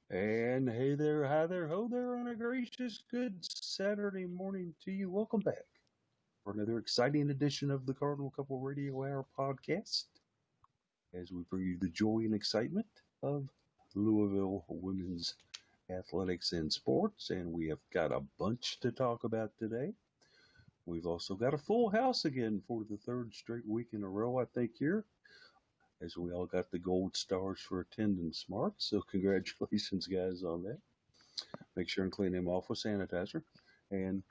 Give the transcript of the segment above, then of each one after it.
And hey there, hi there, ho there, on a gracious good Saturday morning to you. Welcome back for another exciting edition of the Cardinal Couple Radio Hour podcast as we bring you the joy and excitement of Louisville women's athletics and sports. And we have got a bunch to talk about today. We've also got a full house again for the third straight week in a row, I think, here, as we all got the gold stars for attendance marks. So congratulations, guys, on that. Make sure and clean them off with sanitizer. And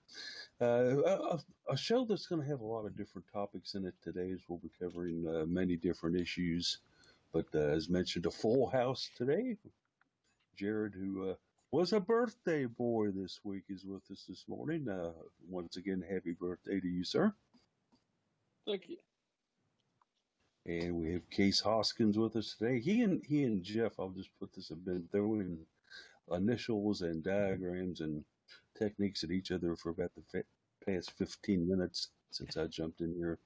a show that's going to have a lot of different topics in it today, as we'll be covering many different issues. But as mentioned, a full house today. Jared, who was a birthday boy this week, is with us this morning. Once again, happy birthday to you, sir. Thank you. And we have Case Hoskins with us today. He and Jeff, I'll just put this, have been throwing initials and diagrams and techniques at each other for about the past 15 minutes since I jumped in here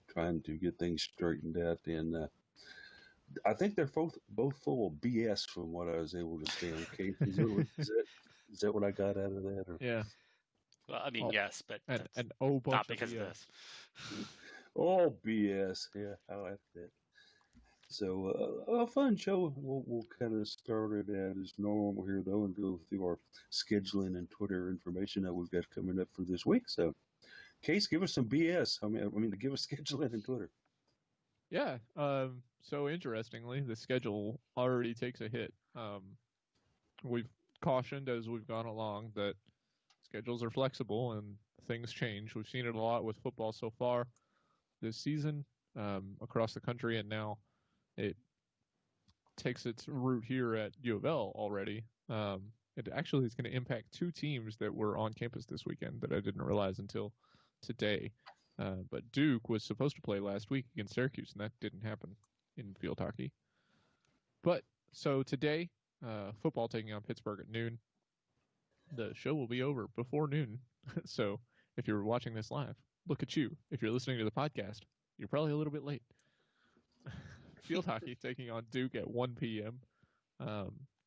trying to get things straightened out. And I think they're both full of BS from what I was able to see on Case. Is that what I got out of that? Or? Yeah. Well, I mean, yes, but an bunch not of because of BS. this. Oh, BS. Yeah, I like that. So, a fun show. We'll kind of start it out as normal here, though, and go through our scheduling and Twitter information that we've got coming up for this week. So, Case, give us some BS. I mean, give us scheduling and Twitter. Yeah. So interestingly, the schedule already takes a hit. We've cautioned as we've gone along that schedules are flexible and things change. We've seen it a lot with football so far this season across the country, and now it takes its root here at UofL already. It actually is going to impact two teams that were on campus this weekend that I didn't realize until today. But Duke was supposed to play last week against Syracuse, and that didn't happen in field hockey. But so today, football taking on Pittsburgh at noon. The show will be over before noon. So if you're watching this live, look at you. If you're listening to the podcast, you're probably a little bit late. Field hockey taking on Duke at 1 p.m.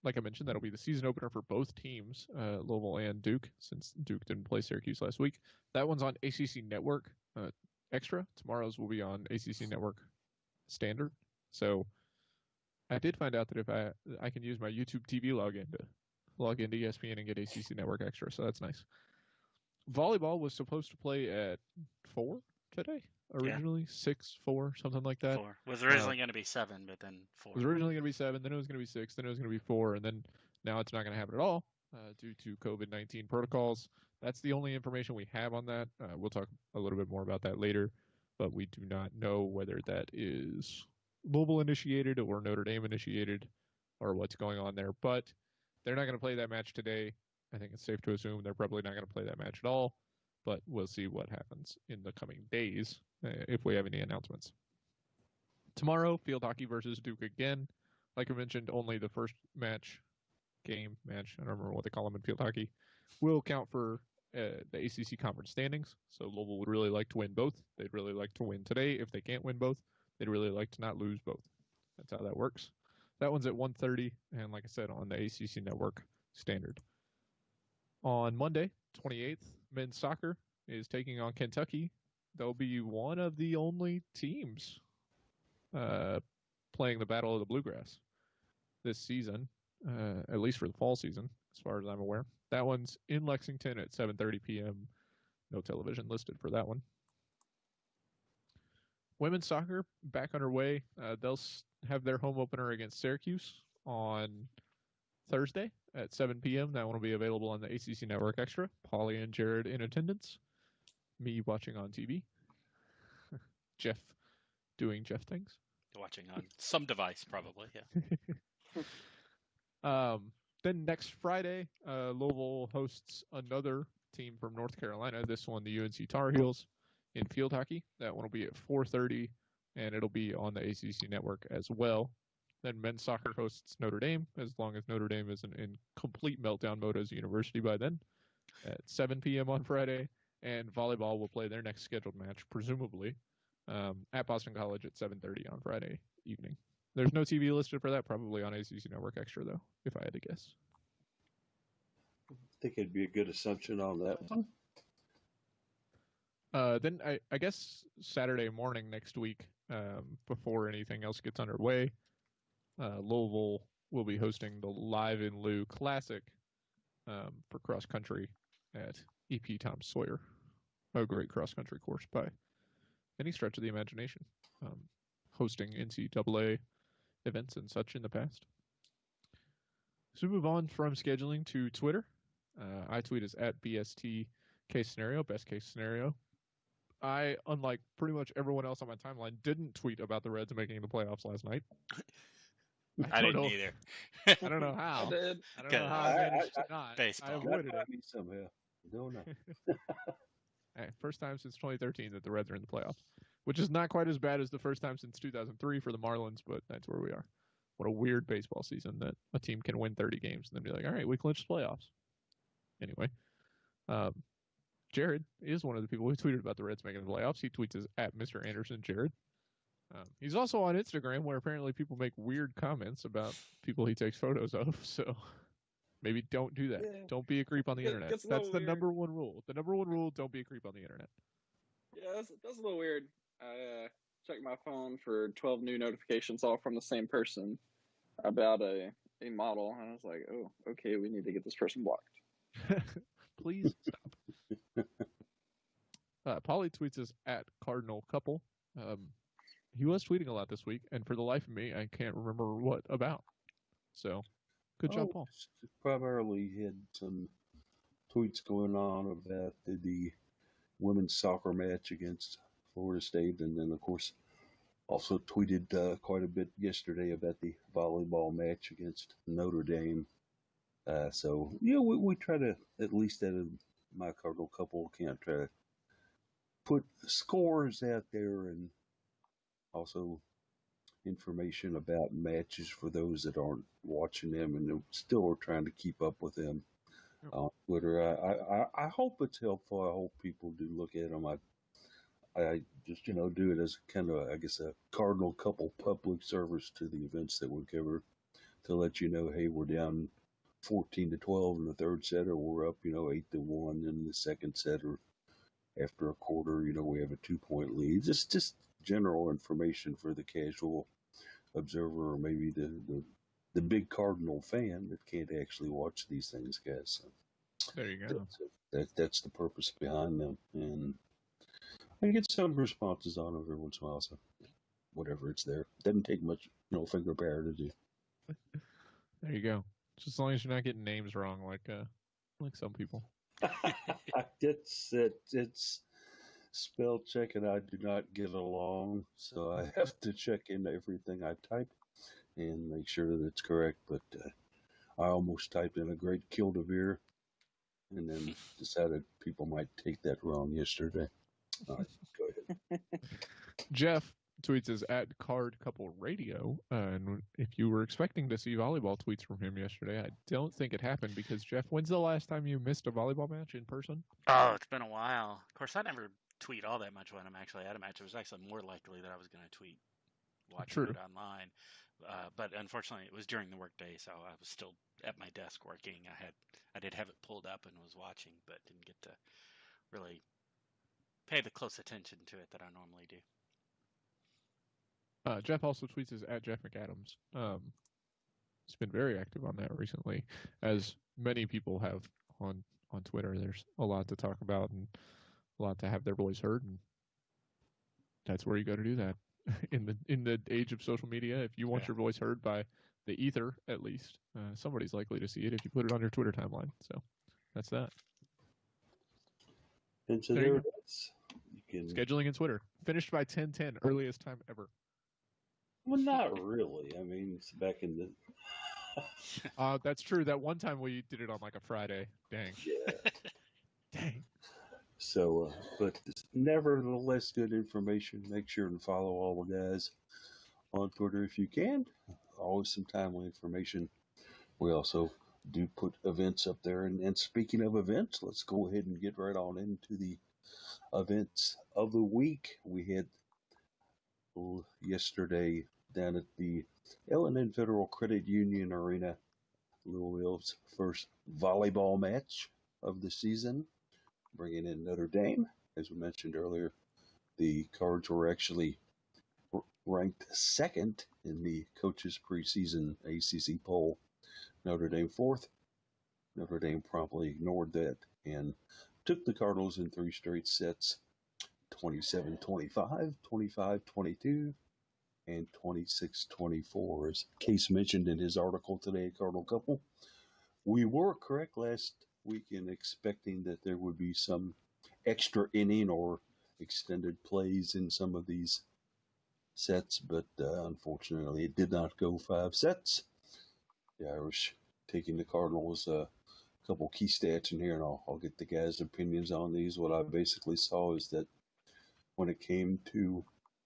Like I mentioned, that'll be the season opener for both teams, Louisville and Duke, since Duke didn't play Syracuse last week. That one's on ACC Network Extra. Tomorrow's will be on ACC Network Standard. So I did find out that if I can use my YouTube TV login to log into ESPN and get ACC Network Extra, so that's nice. Volleyball was supposed to play at 4 today. Originally 6, 4, something like that. 4 was originally going to be 7, but then 4. It was originally going to be 7, then it was going to be 6, then it was going to be 4, and then now it's not going to happen at all due to COVID-19 protocols. That's the only information we have on that. We'll talk a little bit more about that later, but we do not know whether that is Louisville initiated or Notre Dame initiated or what's going on there. But they're not going to play that match today. I think it's safe to assume they're probably not going to play that match at all, but we'll see what happens in the coming days if we have any announcements. Tomorrow, field hockey versus Duke again. Like I mentioned, only the first match, I don't remember what they call them in field hockey, will count for the ACC conference standings. So Louisville would really like to win both. They'd really like to win today. If they can't win both, they'd really like to not lose both. That's how that works. That one's at 1:30, and like I said, on the ACC Network Standard. On Monday, 28th, men's soccer is taking on Kentucky. They'll be one of the only teams playing the Battle of the Bluegrass this season, at least for the fall season, as far as I'm aware. That one's in Lexington at 7:30 p.m. No television listed for that one. Women's soccer back underway. They'll have their home opener against Syracuse on Thursday at 7 p.m. That one will be available on the ACC Network Extra. Polly and Jared in attendance. Me watching on TV. Jeff doing Jeff things. Watching on some device, probably, yeah. Then next Friday, Louisville hosts another team from North Carolina. This one, the UNC Tar Heels, in field hockey. That one will be at 4:30, and it'll be on the ACC Network as well. Then men's soccer hosts Notre Dame, as long as Notre Dame isn't in complete meltdown mode as a university by then, at 7 p.m. on Friday. And volleyball will play their next scheduled match, presumably, at Boston College at 7:30 on Friday evening. There's no TV listed for that, probably on ACC Network Extra, though, if I had to guess. think it'd be a good assumption on that one. Then I guess Saturday morning next week, before anything else gets underway, Louisville will be hosting the Live in Lou Classic for cross country at EP Tom Sawyer. A great cross country course by any stretch of the imagination, hosting NCAA events and such in the past. So we move on from scheduling to Twitter. I tweet is at BST case scenario, best case scenario. I, unlike pretty much everyone else on my timeline, didn't tweet about the Reds making the playoffs last night. I didn't either. I don't know how. I did. I don't know how I managed to not. Baseball. I avoided it. Me somehow. Don't know. Hey, first time since 2013 that the Reds are in the playoffs, which is not quite as bad as the first time since 2003 for the Marlins, but that's where we are. What a weird baseball season that a team can win 30 games and then be like, all right, we clinched the playoffs. Anyway, Jared is one of the people who tweeted about the Reds making the playoffs. He tweets as at Mr. Anderson Jared. He's also on Instagram, where apparently people make weird comments about people he takes photos of. So maybe don't do that. Yeah. Don't be a creep on the internet. That's the number one rule. The number one rule: don't be a creep on the internet. Yeah, that's a little weird. I checked my phone for 12 new notifications, all from the same person, about a model, and I was like, oh, okay, we need to get this person blocked. Please stop. Polly tweets us at Cardinal Couple. He was tweeting a lot this week, and for the life of me, I can't remember what about. So, good job, Paul. Primarily had some tweets going on about the women's soccer match against Florida State, and then, of course, also tweeted quite a bit yesterday about the volleyball match against Notre Dame. So, we try to, at least at my Cardinal Couple account, try to put scores out there and also information about matches for those that aren't watching them and still are trying to keep up with them on Twitter. I hope it's helpful. I hope people do look at them. I just, do it as kind of, I guess, a Cardinal Couple public service to the events that we cover to let you know, hey, we're down 14-12 in the third set, or we're up, 8-1 in the second set, or after a quarter, we have a 2-point lead. Just general information for the casual observer, or maybe the big Cardinal fan that can't actually watch these things, guys. So there you go. That's the purpose behind them, and I get some responses on them every once in a while. So whatever, it's there. Doesn't take much, finger power to do. There you go. Just as long as you're not getting names wrong, like some people. It's spell check, and I do not get along, so I have to check in everything I type and make sure that it's correct. But I almost typed in a great Kildavere, and then decided people might take that wrong yesterday. All right, go ahead. Jeff tweets us at Card Couple Radio, and if you were expecting to see volleyball tweets from him yesterday, I don't think it happened because, Jeff, when's the last time you missed a volleyball match in person? Oh, it's been a while. Of course, I never tweet all that much when I'm actually at a match. It was actually more likely that I was going to tweet watching it online. But unfortunately, it was during the workday, so I was still at my desk working. I did have it pulled up and was watching, but didn't get to really pay the close attention to it that I normally do. Jeff also tweets us at Jeff McAdams. He's been very active on that recently, as many people have on Twitter. There's a lot to talk about and a lot to have their voice heard, and that's where you go to do that. In the age of social media, if you want your voice heard by the ether, at least, somebody's likely to see it if you put it on your Twitter timeline. So that's that. And so there it is. Scheduling in Twitter. Finished by 10:10, earliest time ever. Well, not really. I mean, it's back in the... That's true. That one time we did it on like a Friday. Dang. Yeah. Dang. So, but nevertheless, good information. Make sure to follow all the guys on Twitter if you can. Always some timely information. We also do put events up there. And speaking of events, let's go ahead and get right on into the events of the week. We had yesterday down at the L&N Federal Credit Union Arena, Louisville's first volleyball match of the season, bringing in Notre Dame. As we mentioned earlier, the Cards were actually ranked second in the coaches' preseason ACC poll. Notre Dame fourth. Notre Dame promptly ignored that and took the Cardinals in 3 straight sets, 27-25, 25-22, and 26-24. As Case mentioned in his article today, Cardinal Couple, we were correct last week in expecting that there would be some extra inning or extended plays in some of these sets, but unfortunately it did not go 5 sets. The Irish taking the Cardinals. A couple key stats in here, and I'll get the guys' opinions on these. What I basically saw is that when it came to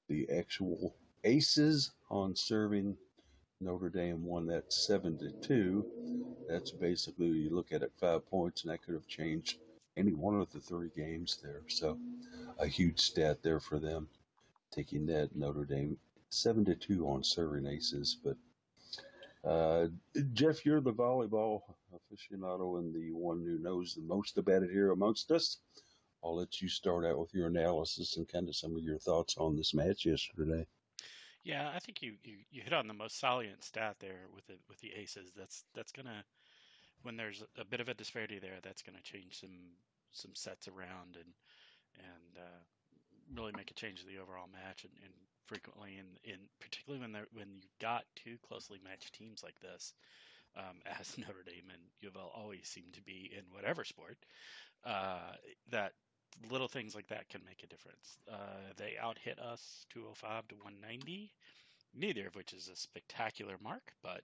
the actual aces on serving, Notre Dame won that 7-2. That's basically, you look at it, 5 points, and that could have changed any one of the 3 games there. So a huge stat there for them, taking that Notre Dame 7-2 on serving aces. But Jeff, you're the volleyball aficionado and the one who knows the most about it here amongst us. I'll let you start out with your analysis and kind of some of your thoughts on this match yesterday. Yeah, I think you hit on the most salient stat there with the aces. That's gonna, when there's a bit of a disparity there, that's gonna change some sets around and really make a change to the overall match. And frequently in particularly when you've got 2 closely matched teams like this, as Notre Dame and UofL always seem to be in whatever sport, that little things like that can make a difference. They out-hit us 205 to 190, neither of which is a spectacular mark, but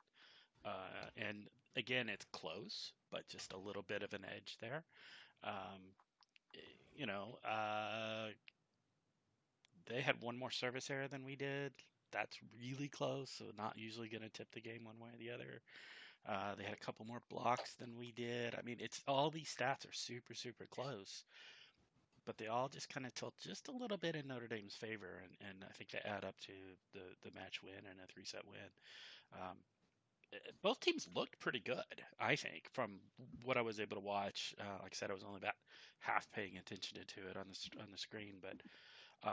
and again, it's close, but just a little bit of an edge there. Um, you know, they had one more service error than we did. That's really close, so not usually going to tip the game one way or the other. They had a couple more blocks than we did. I mean, it's all these stats are super, super close, but they all just kind of tilt just a little bit in Notre Dame's favor, and I think they add up to the match win and a 3-set win. Um, both teams looked pretty good, I think, from what I was able to watch. Like I said, I was only about half paying attention to it on the screen, but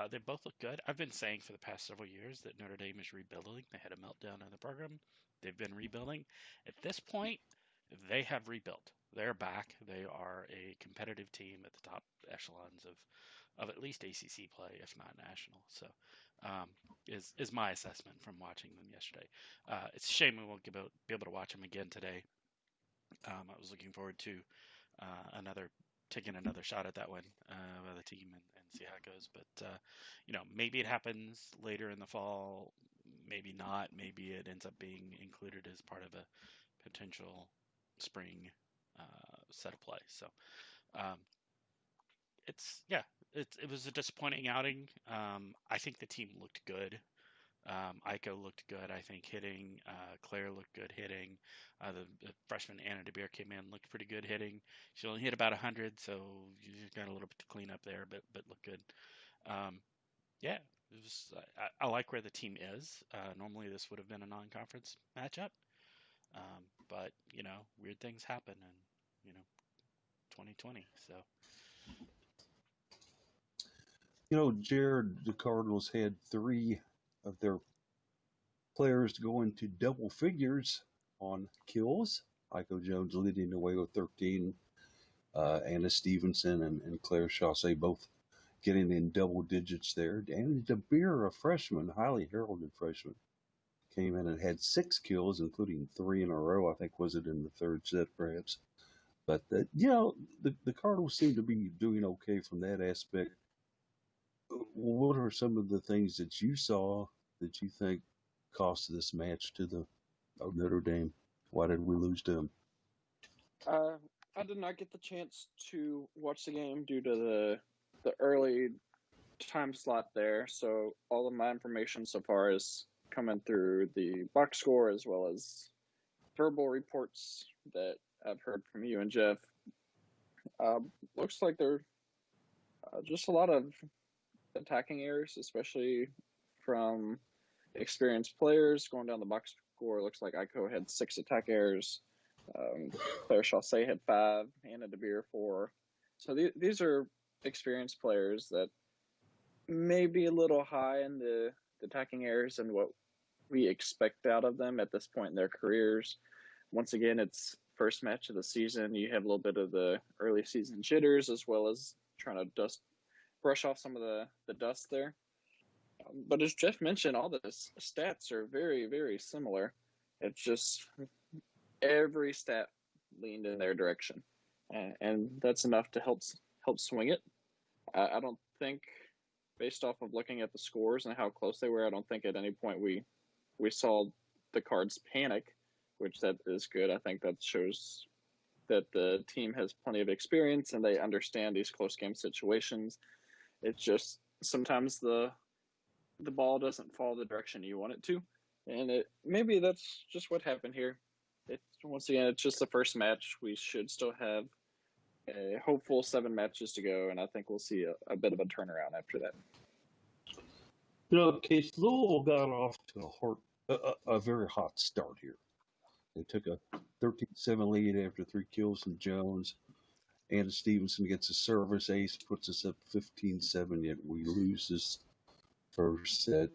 they both look good. I've been saying for the past several years that Notre Dame is rebuilding. They had a meltdown in the program. They've been rebuilding. At this point, they have rebuilt. They're back. They are a competitive team at the top echelons of at least ACC play, if not national. So, is my assessment from watching them yesterday. It's a shame we won't be able to watch them again today. I was looking forward to taking another shot at that one by the team and see how it goes. But maybe it happens later in the fall. Maybe not. Maybe it ends up being included as part of a potential spring set of play. So um, it was a disappointing outing. I think the team looked good. Aiko looked good, I think, hitting. Claire looked good hitting. The freshman Anna DeBeer came in, looked pretty good hitting. She only hit about 100, so you got a little bit to clean up there, but looked good. Yeah, it was, I like where the team is. Normally this would have been a non-conference matchup, but weird things happen, and 2020. So. Jared, the Cardinals had 3 of their players go into double figures on kills. Aiko Jones leading the way with 13. Anna Stevenson and Claire Chaussee both getting in double digits there. Anna DeBeer, a freshman, highly heralded freshman, came in and had 6 kills, including 3 in a row. I think was it in the 3rd set, perhaps. But the Cardinals seem to be doing okay from that aspect. What are some of the things that you saw that you think cost this match to the Notre Dame? Why did we lose to them? I did not get the chance to watch the game due to the early time slot there, so all of my information so far is coming through the box score as well as verbal reports that I've heard from you and Jeff. Looks like there are just a lot of attacking errors, especially from experienced players going down the box score. Looks like Aiko had 6 attack errors. Claire Chaussee had 5, Anna DeBeer 4. So these are experienced players that may be a little high in the attacking errors and what we expect out of them at this point in their careers. Once again, it's first match of the season. You have a little bit of the early season jitters as well as trying to brush off some of the dust there. But as Jeff mentioned, all the stats are very, very similar. It's just every stat leaned in their direction, and that's enough to help swing it. I don't think, based off of looking at the scores and how close they were, I don't think at any point we saw the Cards panic, which that is good. I think that shows that the team has plenty of experience and they understand these close game situations. It's just sometimes the ball doesn't fall the direction you want it to, and maybe that's just what happened here. Once again, it's just the first match. We should still have a hopeful 7 matches to go, and I think we'll see a bit of a turnaround after that. Case Louisville got off to a very hot start here. They took a 13-7 lead after 3 kills from Jones. Anna Stevenson gets a service ace, puts us up 15-7, yet we lose this first set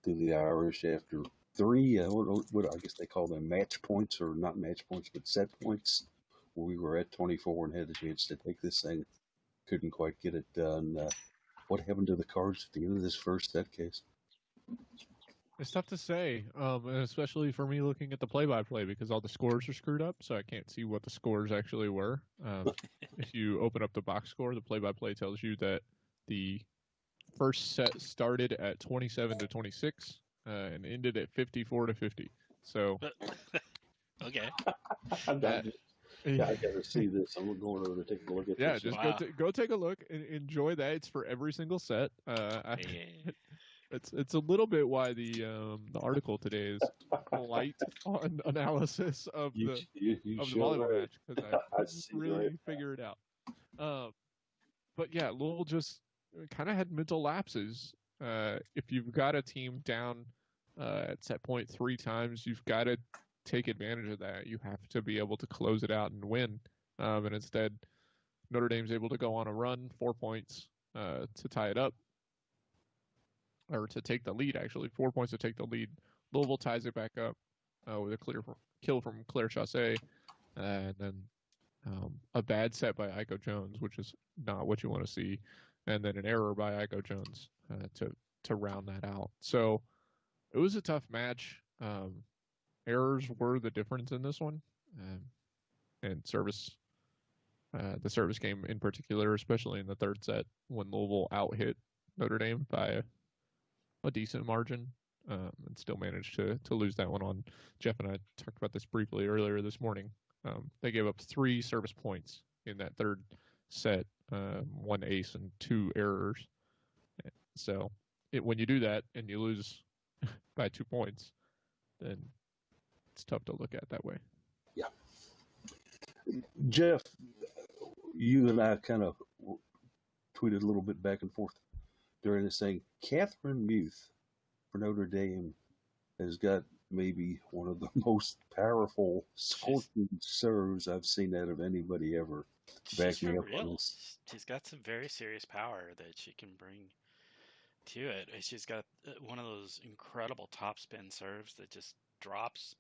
to the Irish after 3, what I guess they call them match points, or not match points, but set points. We were at 24 and had a chance to take this thing. Couldn't quite get it done. What happened to the Cards at the end of this first set, Case? It's tough to say, and especially for me looking at the play-by-play because all the scores are screwed up, so I can't see what the scores actually were. If you open up the box score, the play-by-play tells you that the first set started at 27-26 and ended at 54-50. So, okay. I got to see this. I'm going over to take a look at this. Just go take a look and enjoy that. It's for every single set. It's a little bit why the article today is light on analysis of the volleyball match because I really figure it out. But yeah, Louisville just kind of had mental lapses. If you've got a team down at set point 3 times, you've got to take advantage of that. You have to be able to close it out and win. And instead, Notre Dame's able to go on a run, 4 points to tie it up. Or to take the lead, actually. 4 points to take the lead. Louisville ties it back up with a clear kill from Claire Chaussee. And then a bad set by Aiko Jones, which is not what you want to see. And then an error by Aiko Jones to round that out. So it was a tough match. Errors were the difference in this one. And service, the service game in particular, especially in the third set, when Louisville out-hit Notre Dame by a decent margin and still managed to lose that one on. Jeff and I talked about this briefly earlier this morning. They gave up 3 service points in that third set, 1 ace and 2 errors. So when you do that and you lose by 2 points, then it's tough to look at that way. Yeah. Jeff, you and I kind of tweeted a little bit back and forth during this thing. Catherine Muth for Notre Dame has got maybe one of the most powerful scorching serves I've seen out of anybody ever. Back me up on this. She's got some very serious power that she can bring to it. She's got one of those incredible topspin serves that just drops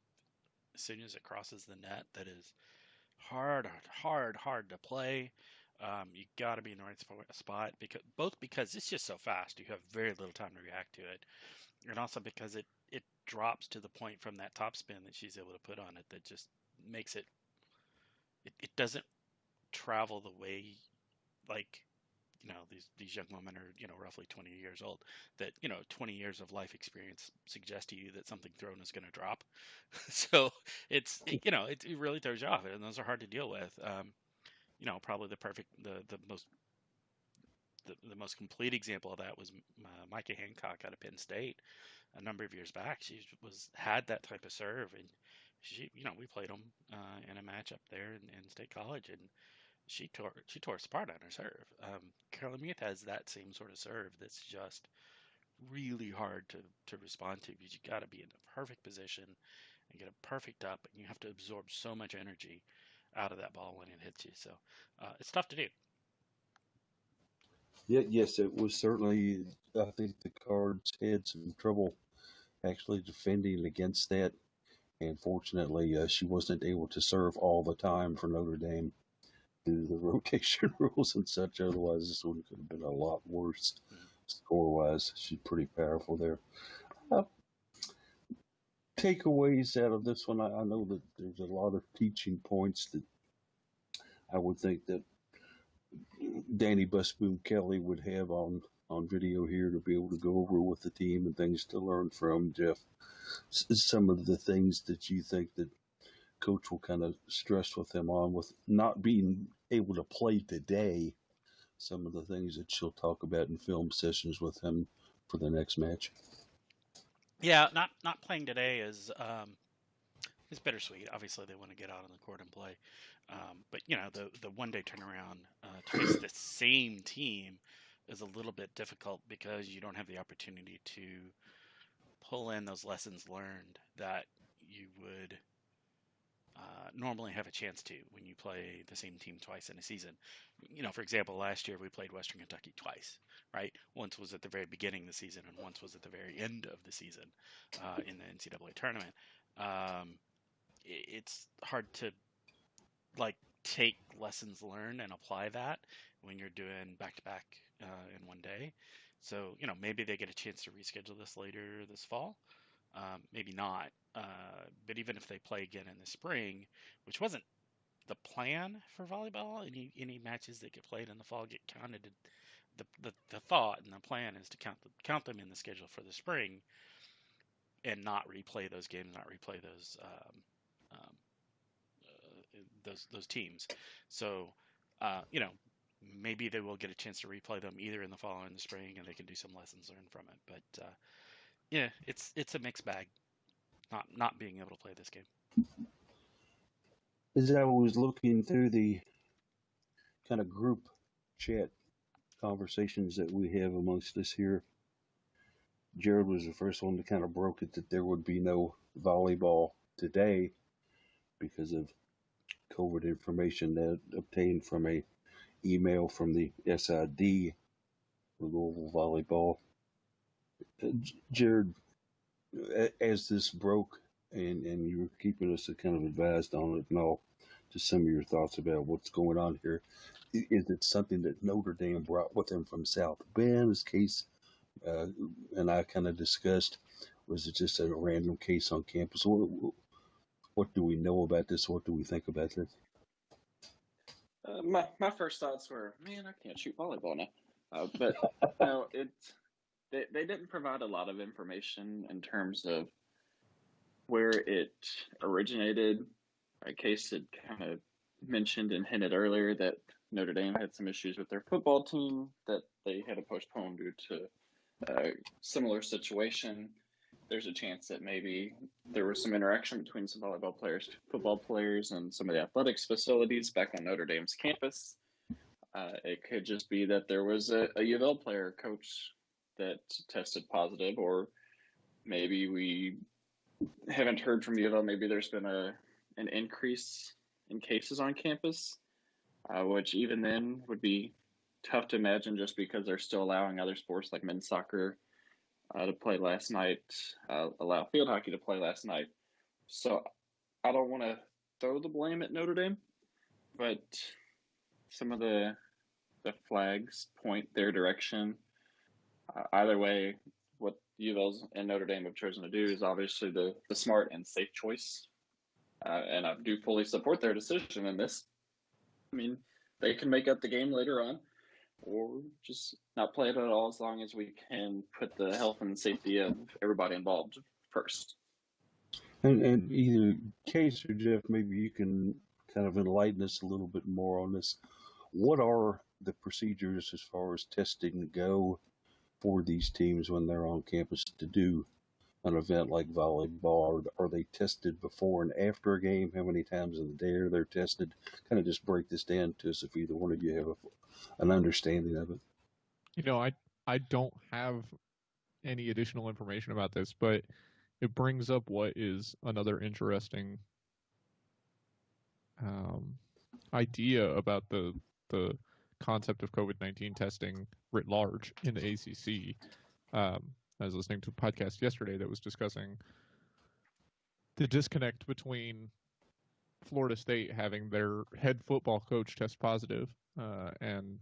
as soon as it crosses the net. That is hard to play. You got to be in the right spot because it's just so fast. You have very little time to react to it, and also because it drops to the point from that topspin that she's able to put on it that just makes it doesn't travel the way like these young women are roughly 20 years old, that 20 years of life experience suggests to you that something thrown is going to drop. So it really throws you off, and those are hard to deal with. Probably the most complete example of that was Micah Hancock out of Penn State a number of years back. She had that type of serve, and we played them in a match up there in State College, and she tore us apart on her serve. Carolyn Muth has that same sort of serve that's just really hard to respond to because you got to be in the perfect position and get it perfect up, and you have to absorb so much energy out of that ball when it hits you. So it's tough to do. Yeah, yes, it was certainly. I think the Cards had some trouble actually defending against that, and fortunately, she wasn't able to serve all the time for Notre Dame due to the rotation rules and such. Otherwise, this one could have been a lot worse score-wise. She's pretty powerful there. Takeaways out of this one, I know that there's a lot of teaching points that I would think that Danny Busboom Kelly would have on video here to be able to go over with the team and things to learn from. Jeff, some of the things that you think that Coach will kind of stress with him on, with not being able to play today, some of the things that she'll talk about in film sessions with him for the next match. Yeah, not playing today is it's bittersweet. Obviously, they want to get out on the court and play, but the 1 day turnaround to face the same team is a little bit difficult because you don't have the opportunity to pull in those lessons learned that you would normally have a chance to when you play the same team twice in a season. For example, last year we played Western Kentucky twice, right? Once was at the very beginning of the season, and once was at the very end of the season in the NCAA tournament. It's hard to take lessons learned and apply that when you're doing back-to-back in 1 day. So maybe they get a chance to reschedule this later this fall. Maybe not. But even if they play again in the spring, which wasn't the plan for volleyball, any matches that get played in the fall get counted. The thought and the plan is to count them in the schedule for the spring, and not replay those games, not replay those teams. So maybe they will get a chance to replay them either in the fall or in the spring, and they can do some lessons learned from it. But it's a mixed bag. Not being able to play this game. As I was looking through the kind of group chat conversations that we have amongst us here, Jared was the first one to kind of broke it that there would be no volleyball today because of COVID information that obtained from a email from the SID, Louisville Volleyball. Jared, as this broke and you were keeping us kind of advised on it and all, just some of your thoughts about what's going on here. Is it something that Notre Dame brought with them from South Bend? This case, and I kind of discussed, was it just a random case on campus? What do we know about this? What do we think about this? My first thoughts were, man, I can't shoot volleyball now. But no, they didn't provide a lot of information in terms of where it originated. Case had kind of mentioned and hinted earlier that Notre Dame had some issues with their football team that they had to postpone due to a similar situation. There's a chance that maybe there was some interaction between some volleyball players, football players, and some of the athletics facilities back on Notre Dame's campus. It could just be that there was a UofL player, coach, that tested positive, or maybe we haven't heard from UofL. Maybe there's been an increase in cases on campus, which even then would be tough to imagine just because they're still allowing other sports like men's soccer to play last night, allow field hockey to play last night. So I don't want to throw the blame at Notre Dame, but some of the flags point their direction. Either way, what UofL and Notre Dame have chosen to do is obviously the smart and safe choice. And I do fully support their decision in this. I mean, they can make up the game later on, or just not play it at all, as long as we can put the health and safety of everybody involved first. And either Case or Jeff, maybe you can kind of enlighten us a little bit more on this. What are the procedures as far as testing go for these teams when they're on campus to do an event like volleyball? Are they tested before and after a game? How many times in the day are they tested? Kind of just break this down to us if either one of you have an understanding of it. I don't have any additional information about this, but it brings up what is another interesting idea about the concept of COVID-19 testing writ large in the ACC. I was listening to a podcast yesterday that was discussing the disconnect between Florida State having their head football coach test positive, and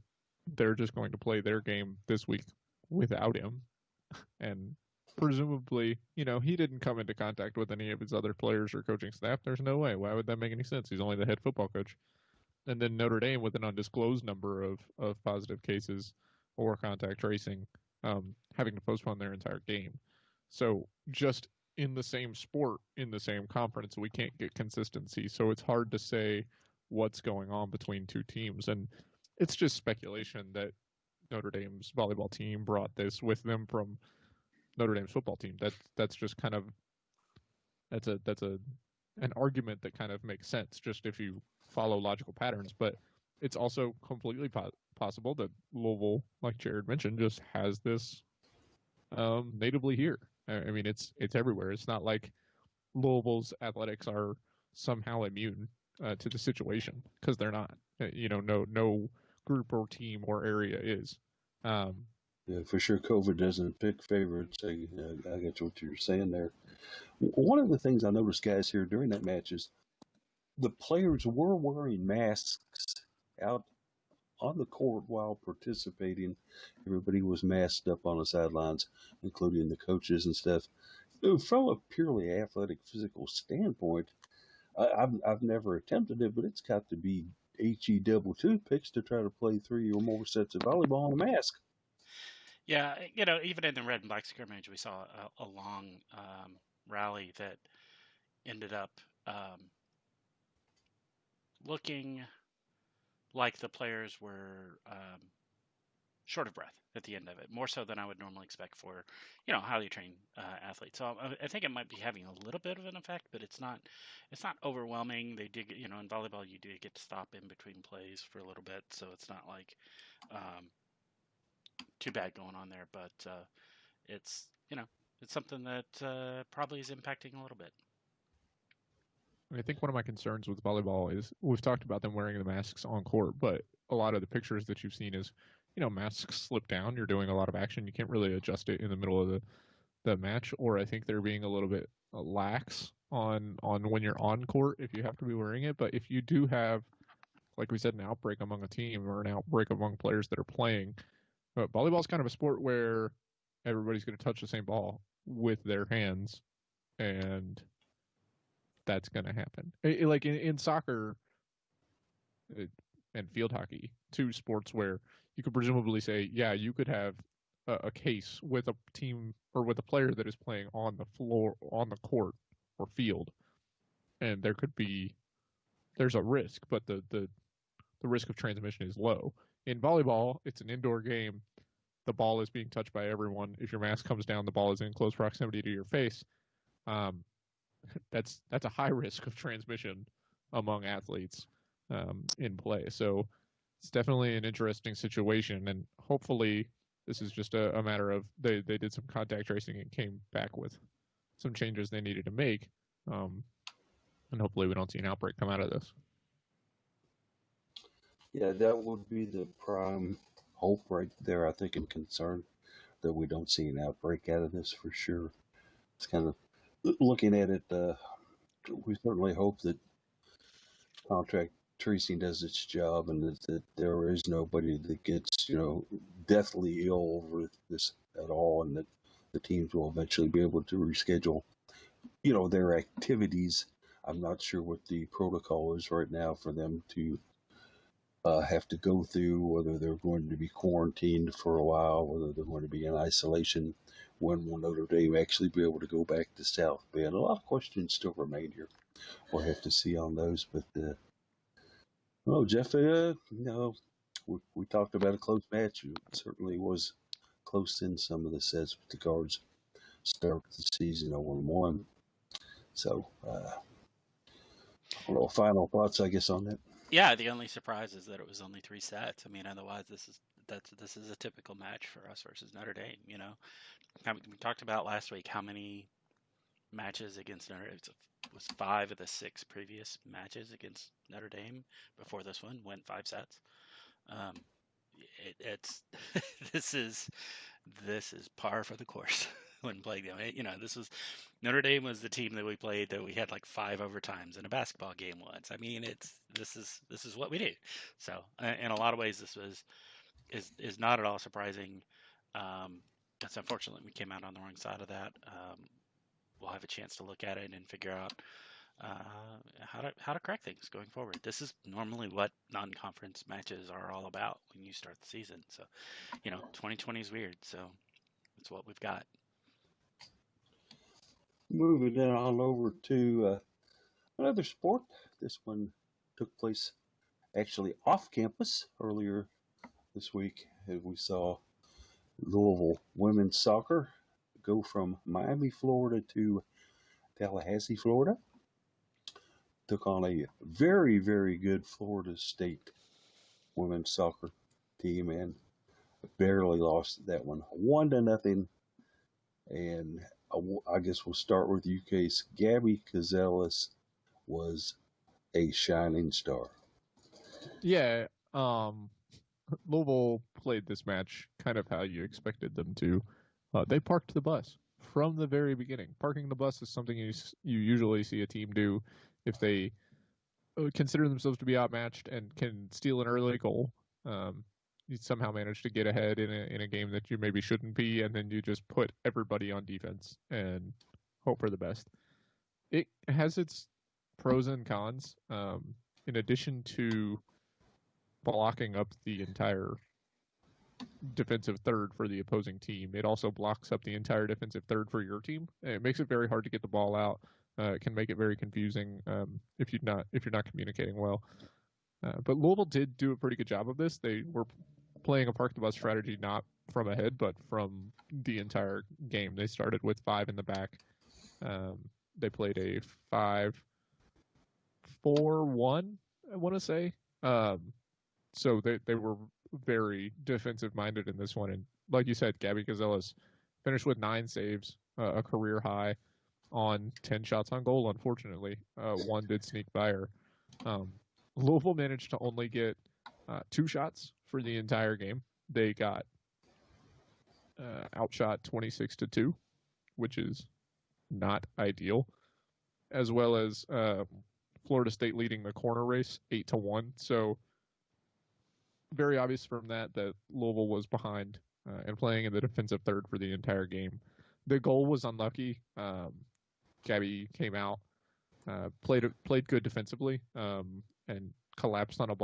they're just going to play their game this week without him. And presumably, he didn't come into contact with any of his other players or coaching staff. There's no way. Why would that make any sense? He's only the head football coach. And then Notre Dame with an undisclosed number of positive cases or contact tracing, having to postpone their entire game. So just in the same sport, in the same conference, we can't get consistency. So it's hard to say what's going on between two teams. And it's just speculation that Notre Dame's volleyball team brought this with them from Notre Dame's football team. That's just kind of an argument that kind of makes sense just if you follow logical patterns. But it's also completely possible that Louisville, like Jared mentioned, just has this natively here. I mean, it's everywhere. It's not like Louisville's athletics are somehow immune to the situation, because they're not. No group or team or area is. Yeah, for sure, COVID doesn't pick favorites. I get what you're saying there. One of the things I noticed, guys, here during that match is the players were wearing masks out on the court while participating. Everybody was masked up on the sidelines, including the coaches and stuff. From a purely athletic, physical standpoint, I've never attempted it, but it's got to be HE double toothpicks to try to play 3 or more sets of volleyball in a mask. Yeah, even in the red and black scrimmage, we saw a long rally that ended up looking like the players were short of breath at the end of it, more so than I would normally expect for, highly trained athletes. So I think it might be having a little bit of an effect, but it's not overwhelming. They did, in volleyball, you do get to stop in between plays for a little bit, so it's not like too bad going on there. But it's something that probably is impacting a little bit. I think one of my concerns with volleyball is we've talked about them wearing the masks on court, but a lot of the pictures that you've seen is, masks slip down. You're doing a lot of action. You can't really adjust it in the middle of the match. Or I think they're being a little bit lax on when you're on court if you have to be wearing it. But if you do have, like we said, an outbreak among a team or an outbreak among players that are playing, volleyball is kind of a sport where everybody's going to touch the same ball with their hands, and that's going to happen. Like in soccer and field hockey, two sports where you could presumably say, yeah, you could have a case with a team or with a player that is playing on the floor, on the court or field, and there's a risk, but the risk of transmission is low. In volleyball, it's an indoor game. The ball is being touched by everyone. If your mask comes down, the ball is in close proximity to your face. That's a high risk of transmission among athletes in play. So it's definitely an interesting situation, and hopefully this is just a matter of they did some contact tracing and came back with some changes they needed to make, and hopefully we don't see an outbreak come out of this. Yeah, that would be the prime hope right there, I think, and concern, that we don't see an outbreak out of this for sure. It's kind of looking at it, we certainly hope that contact tracing does its job, and that there is nobody that gets, deathly ill over this at all, and that the teams will eventually be able to reschedule, their activities. I'm not sure what the protocol is right now for them to have to go through, whether they're going to be quarantined for a while, whether they're going to be in isolation. When will Notre Dame actually be able to go back to South Bend? A lot of questions still remain here. We'll have to see on those. But, Jeff, we talked about a close match. It certainly was close in some of the sets with the Cards start the season 0-1. So, final thoughts, I guess, on that. Yeah, the only surprise is that it was only 3 sets. I mean, otherwise this is a typical match for us versus Notre Dame. We talked about last week how many matches against Notre Dame. It was 5 of the 6 previous matches against Notre Dame before this one went 5 sets. It's this is par for the course when playing them. This was Notre Dame was the team that we played that we had like 5 overtimes in a basketball game once. I mean, this is what we do. So in a lot of ways, this is not at all surprising. It's unfortunate we came out on the wrong side of that. We'll have a chance to look at it and figure out how to correct things going forward. This is normally what non-conference matches are all about when you start the season. So, 2020 is weird, so it's what we've got. Moving on over to another sport. This one took place actually off campus earlier this week. We saw Louisville women's soccer go from Miami, Florida to Tallahassee, Florida. Took on a very, very good Florida State women's soccer team and barely lost that one, 1-0. And I guess we'll start with you, Case. Gabby Cazellas was a shining star. Yeah, Louisville played this match kind of how you expected them to. They parked the bus from the very beginning. Parking the bus is something you usually see a team do if they consider themselves to be outmatched and can steal an early goal. You somehow manage to get ahead in a game that you maybe shouldn't be, and then you just put everybody on defense and hope for the best. It has its pros and cons. In addition to blocking up the entire defensive third for the opposing team, it also blocks up the entire defensive third for your team. It makes it very hard to get the ball out. It can make it very confusing if you're not communicating well. But Louisville did do a pretty good job of this. They were playing a park the bus strategy, not from ahead, but from the entire game. They started with 5 in the back. They played a 5-4-1, I want to say. So they were very defensive minded in this one. And like you said, Gabby Cazellas finished with 9 saves, a career high on 10 shots on goal. Unfortunately, 1 did sneak by her. Louisville managed to only get 2 shots for the entire game. They got outshot 26-2, which is not ideal, as well as Florida State leading the corner race 8-1. So very obvious from that Louisville was behind and playing in the defensive third for the entire game. The goal was unlucky. Gabby came out, played good defensively, and collapsed on a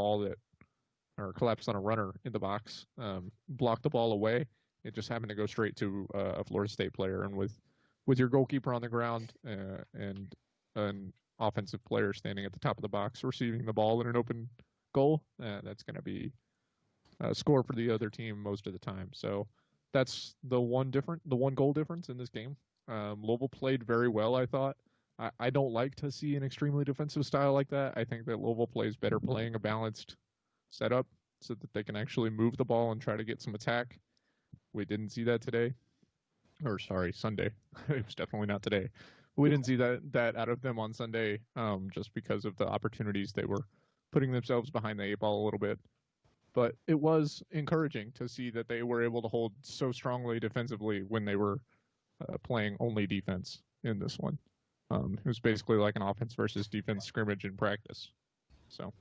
runner in the box, blocked the ball away. It just happened to go straight to a Florida State player, and with your goalkeeper on the ground and an offensive player standing at the top of the box receiving the ball in an open goal, that's going to be a score for the other team most of the time. So that's the one goal difference in this game. Louisville played very well, I thought. I don't like to see an extremely defensive style like that. I think that Louisville plays better playing a balanced setup so that they can actually move the ball and try to get some attack. We didn't see that today. Or sorry, Sunday. It was definitely not today. We didn't see that out of them on Sunday, just because of the opportunities they were putting themselves behind the 8 ball a little bit. But it was encouraging to see that they were able to hold so strongly defensively when they were playing only defense in this one. It was basically like an offense versus defense scrimmage in practice. So,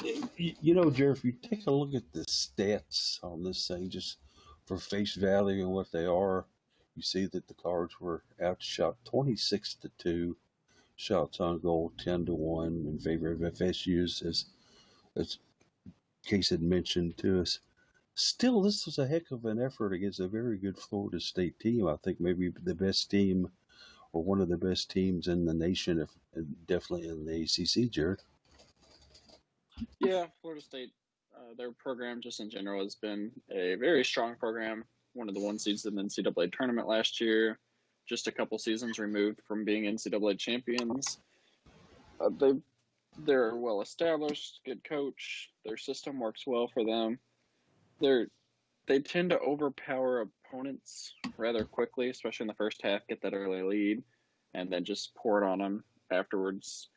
Jared, if you take a look at the stats on this thing, just for face value and what they are, you see that the Cards were outshot 26-2, shots on goal 10-1 in favor of FSU's, as Case had mentioned to us. Still, this was a heck of an effort against a very good Florida State team. I think maybe the best team or one of the best teams in the nation, definitely in the ACC, Jared. Yeah, Florida State, their program just in general has been a very strong program. One of the 1 seeds in the NCAA tournament last year, just a couple seasons removed from being NCAA champions. They're well established, good coach. Their system works well for them. They tend to overpower opponents rather quickly, especially in the first half, get that early lead, and then just pour it on them afterwards.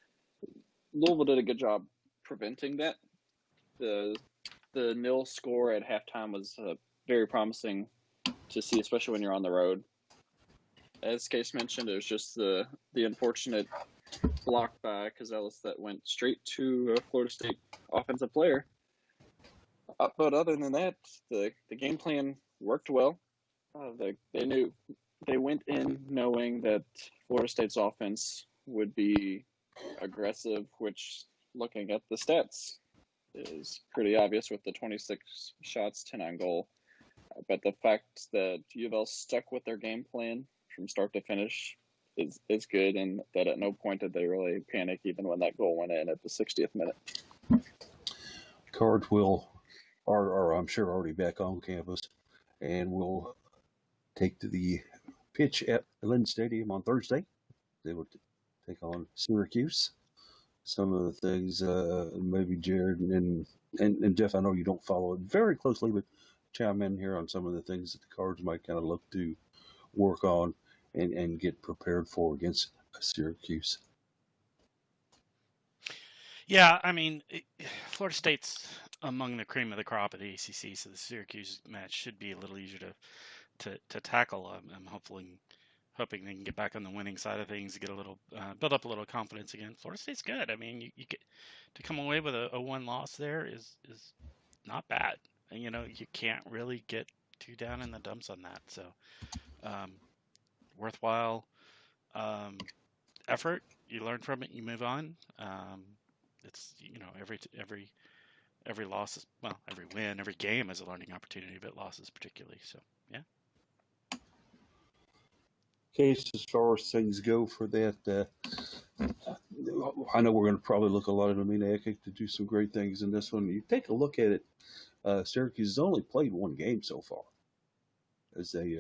Louisville did a good job preventing that. The nil score at halftime was very promising to see, especially when you're on the road. As Case mentioned, it was just the unfortunate block by Cazelis that went straight to a Florida State offensive player. But other than that, the game plan worked well. They went in knowing that Florida State's offense would be aggressive, which, looking at the stats, is pretty obvious with the 26 shots, 10 on goal. But the fact that UofL stuck with their game plan from start to finish is good, and that at no point did they really panic even when that goal went in at the 60th minute. Cards are I'm sure already back on campus, and will take to the pitch at Lynn Stadium on Thursday. They will take on Syracuse. Some of the things, maybe Jared and Jeff, I know you don't follow it very closely, but chime in here on some of the things that the Cards might kind of look to work on and get prepared for against Syracuse. Yeah, I mean, Florida State's among the cream of the crop at the ACC, so the Syracuse match should be a little easier to tackle. I'm hoping they can get back on the winning side of things, get a little build up a little confidence again. Florida State's good. I mean, you get to come away with a one loss there is not bad. And, you can't really get too down in the dumps on that. So, worthwhile effort. You learn from it. You move on. It's every loss is, well, every win, every game is a learning opportunity, but losses particularly. So, yeah. Case, as far as things go for that, I know we're going to probably look a lot at Amina Ekic to do some great things in this one. You take a look at it, Syracuse has only played one game so far, as they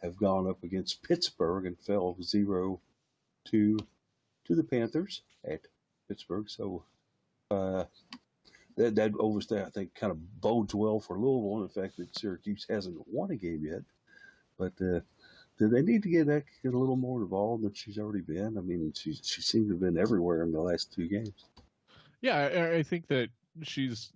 have gone up against Pittsburgh and fell 0-2 to the Panthers at Pittsburgh. So that obviously, I think, kind of bodes well for Louisville in the fact that Syracuse hasn't won a game yet. But do they need to get a little more involved than she's already been? I mean, she seemed to have been everywhere in the last two games. Yeah, I think that she's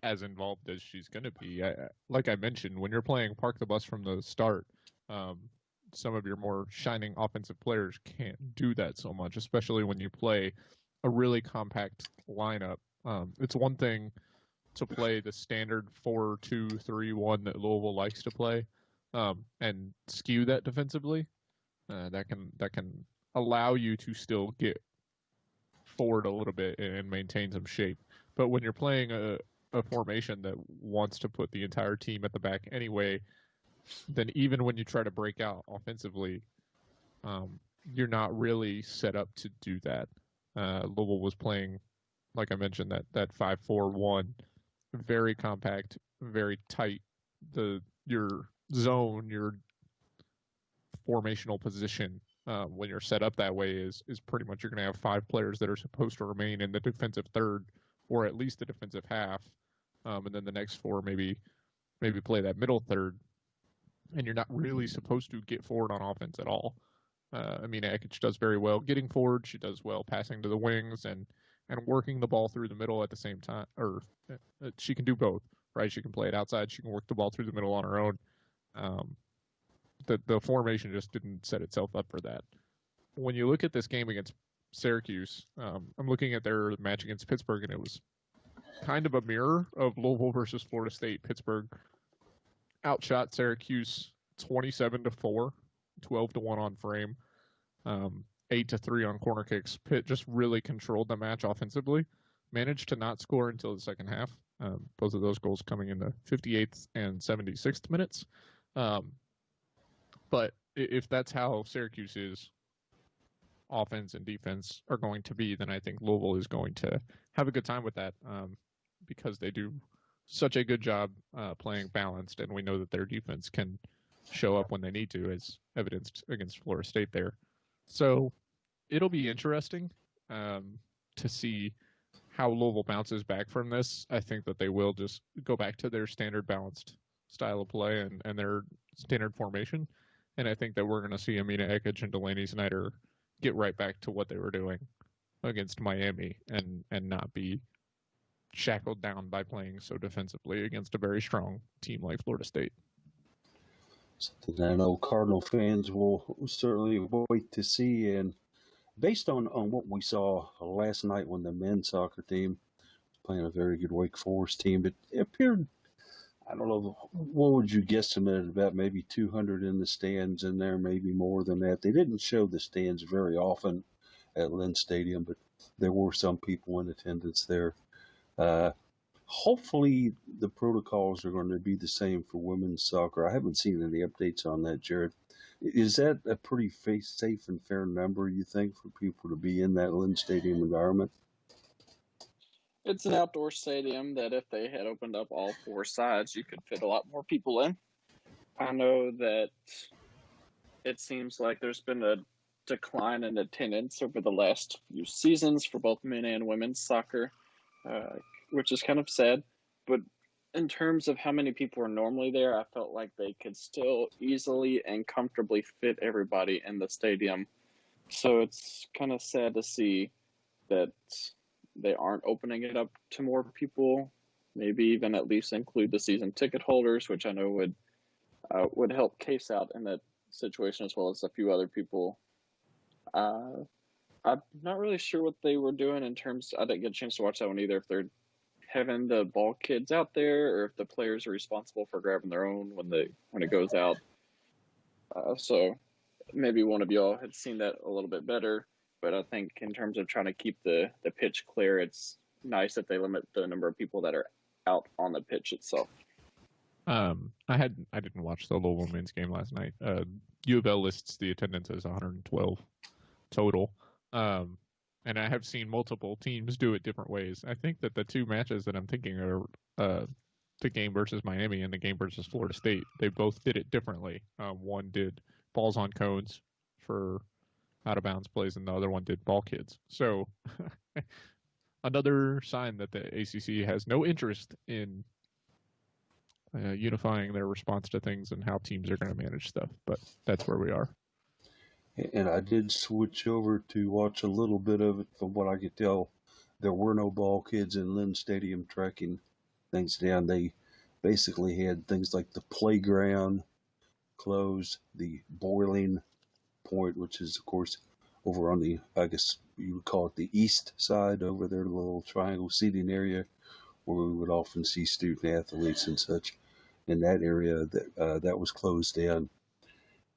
as involved as she's going to be. Like I mentioned, when you're playing Park the Bus from the start, some of your more shining offensive players can't do that so much, especially when you play a really compact lineup. It's one thing to play the standard 4-2-3-1 that Louisville likes to play, and skew that defensively. That can allow you to still get forward a little bit and maintain some shape. But when you're playing a formation that wants to put the entire team at the back anyway, then even when you try to break out offensively, you're not really set up to do that. Louisville was playing, like I mentioned, that 5-4-1, very compact, very tight. Your zone, your formational position, when you're set up that way, is pretty much you're going to have 5 players that are supposed to remain in the defensive third, or at least the defensive half, and then the next 4 maybe play that middle third, and you're not really supposed to get forward on offense at all. Amina Ekic does very well getting forward. She does well passing to the wings and working the ball through the middle at the same time. Or she can do both, right? She can play it outside. She can work the ball through the middle on her own. The formation just didn't set itself up for that. When you look at this game against Syracuse, I'm looking at their match against Pittsburgh, and it was kind of a mirror of Louisville versus Florida State. Pittsburgh outshot Syracuse 27-4, 12-1 on frame, 8-3 on corner kicks. Pitt just really controlled the match offensively, managed to not score until the second half. Both of those goals coming in the 58th and 76th minutes. But if that's how Syracuse's offense and defense are going to be, then I think Louisville is going to have a good time with that, because they do such a good job playing balanced, and we know that their defense can show up when they need to, as evidenced against Florida State there. So it'll be interesting to see how Louisville bounces back from this. I think that they will just go back to their standard balanced style of play and their standard formation. And I think that we're going to see Amina Ekic and Delaney Snyder get right back to what they were doing against Miami and not be shackled down by playing so defensively against a very strong team like Florida State. Something I know Cardinal fans will certainly wait to see. And based on what we saw last night when the men's soccer team was playing a very good Wake Forest team, it appeared, I don't know, what would you guesstimate about maybe 200 in the stands in there, maybe more than that. They didn't show the stands very often at Lynn Stadium, but there were some people in attendance there. Hopefully the protocols are going to be the same for women's soccer. I haven't seen any updates on that, Jared. Is that a pretty safe and fair number, you think, for people to be in that Lynn Stadium environment? It's an outdoor stadium that if they had opened up all four sides, you could fit a lot more people in. I know that it seems like there's been a decline in attendance over the last few seasons for both men and women's soccer, which is kind of sad. But in terms of how many people are normally there, I felt like they could still easily and comfortably fit everybody in the stadium. So it's kind of sad to see that they aren't opening it up to more people. Maybe even at least include the season ticket holders, which I know would help Case out in that situation, as well as a few other people. I'm not really sure what they were doing in terms. I didn't get a chance to watch that one either. If they're having the ball kids out there, or if the players are responsible for grabbing their own when it goes out. So maybe one of y'all had seen that a little bit better. But I think in terms of trying to keep the pitch clear, it's nice that they limit the number of people that are out on the pitch itself. I didn't watch the Louisville men's game last night. UofL lists the attendance as 112 total. And I have seen multiple teams do it different ways. I think that the two matches that I'm thinking are the game versus Miami and the game versus Florida State. They both did it differently. One did balls on cones for out of bounds plays, and the other one did ball kids. So another sign that the ACC has no interest in unifying their response to things and how teams are going to manage stuff. But that's where we are. And I did switch over to watch a little bit of it. From what I could tell, there were no ball kids in Lynn Stadium tracking things down. They basically had things like the playground closed, the boiling point, which is, of course, over on the, I guess you would call it the east side, over there, the little triangle seating area where we would often see student athletes and such. In that area, that was closed down.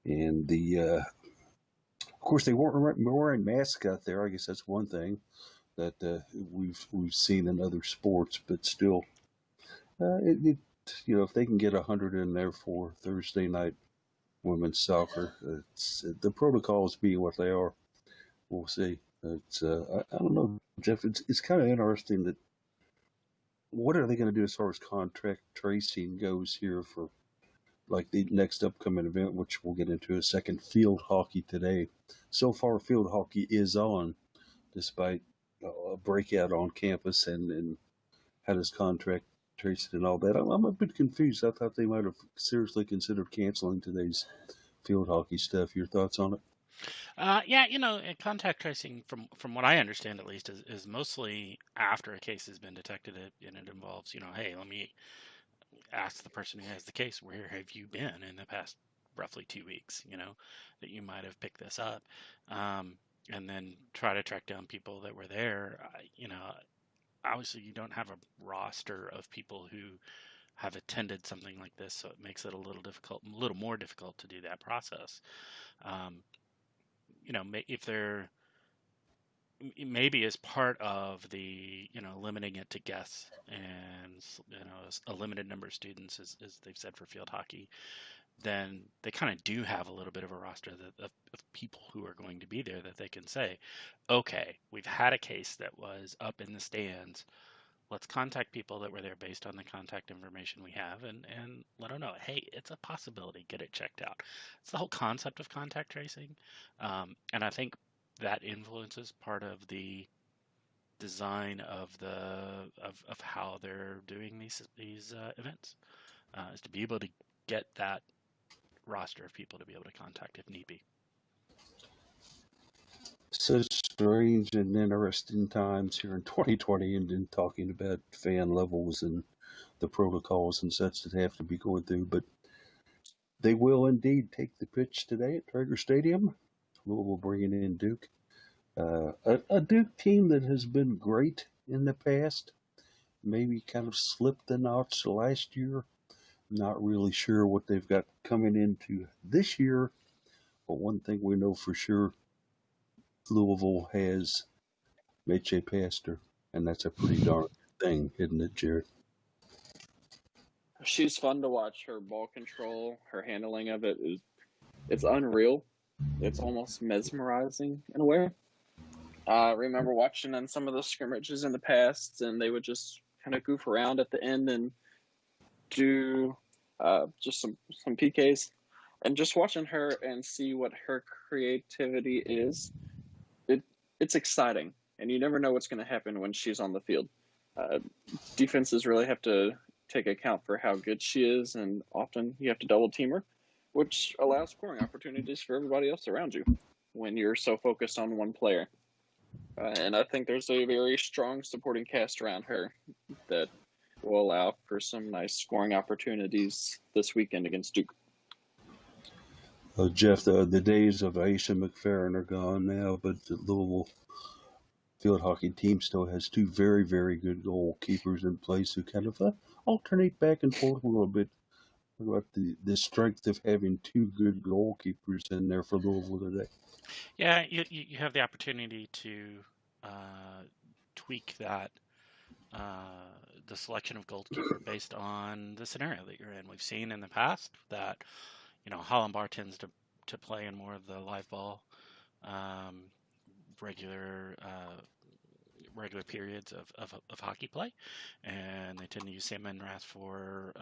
And of course, they weren't wearing masks out there. I guess that's one thing that we've seen in other sports, but still, if they can get 100 in there for Thursday night women's soccer, the protocols being what they are, we'll see. It's I don't know, Jeff. It's kind of interesting that what are they going to do as far as contract tracing goes here for like the next upcoming event, which we'll get into a second, field hockey today. So far, field hockey is on, despite a breakout on campus, and how does contract tracing and all that. I'm a bit confused. I thought they might have seriously considered canceling today's field hockey stuff. Your thoughts on it? Yeah, contact tracing, from what I understand at least, is mostly after a case has been detected, and it involves, hey, let me ask the person who has the case, where have you been in the past roughly 2 weeks, that you might have picked this up, and then try to track down people that were there. Obviously you don't have a roster of people who have attended something like this, so it makes it a little more difficult to do that process. If they're maybe as part of the limiting it to guests and a limited number of students, as they've said for field hockey, then they kind of do have a little bit of a roster of people who are going to be there that they can say, okay, we've had a case that was up in the stands. Let's contact people that were there based on the contact information we have, and let them know, hey, it's a possibility. Get it checked out. It's the whole concept of contact tracing, and I think that influences part of the design of how they're doing these events. is to be able to get that roster of people to be able to contact if need be. Such strange and interesting times here in 2020, and then talking about fan levels and the protocols and such that have to be going through. But they will indeed take the pitch today at Traeger Stadium. Louisville bringing in Duke. A Duke team that has been great in the past, maybe kind of slipped a notch last year. Not really sure what they've got coming into this year, but one thing we know for sure, Louisville has Meche Pastor, and that's a pretty darn good thing, isn't it, Jared? She's fun to watch. Her ball control, her handling of it it's unreal. It's almost mesmerizing in a way. I remember watching on some of the scrimmages in the past, and they would just kind of goof around at the end and do just some PKs. And just watching her and see what her creativity is, it's exciting. And you never know what's going to happen when she's on the field. Defenses really have to take account for how good she is, and often you have to double team her, which allows scoring opportunities for everybody else around you when you're so focused on one player. And I think there's a very strong supporting cast around her that will allow for some nice scoring opportunities this weekend against Duke. Jeff, the days of Aisha McFerrin are gone now, but the Louisville field hockey team still has two very, very good goalkeepers in place who kind of alternate back and forth a little bit. About the strength of having two good goalkeepers in there for Louisville today. Yeah, you have the opportunity to tweak that the selection of goalkeeper based on the scenario that you're in. We've seen in the past that Hollenbar tends to play in more of the live ball regular periods of hockey play, and they tend to use Sam Menrath for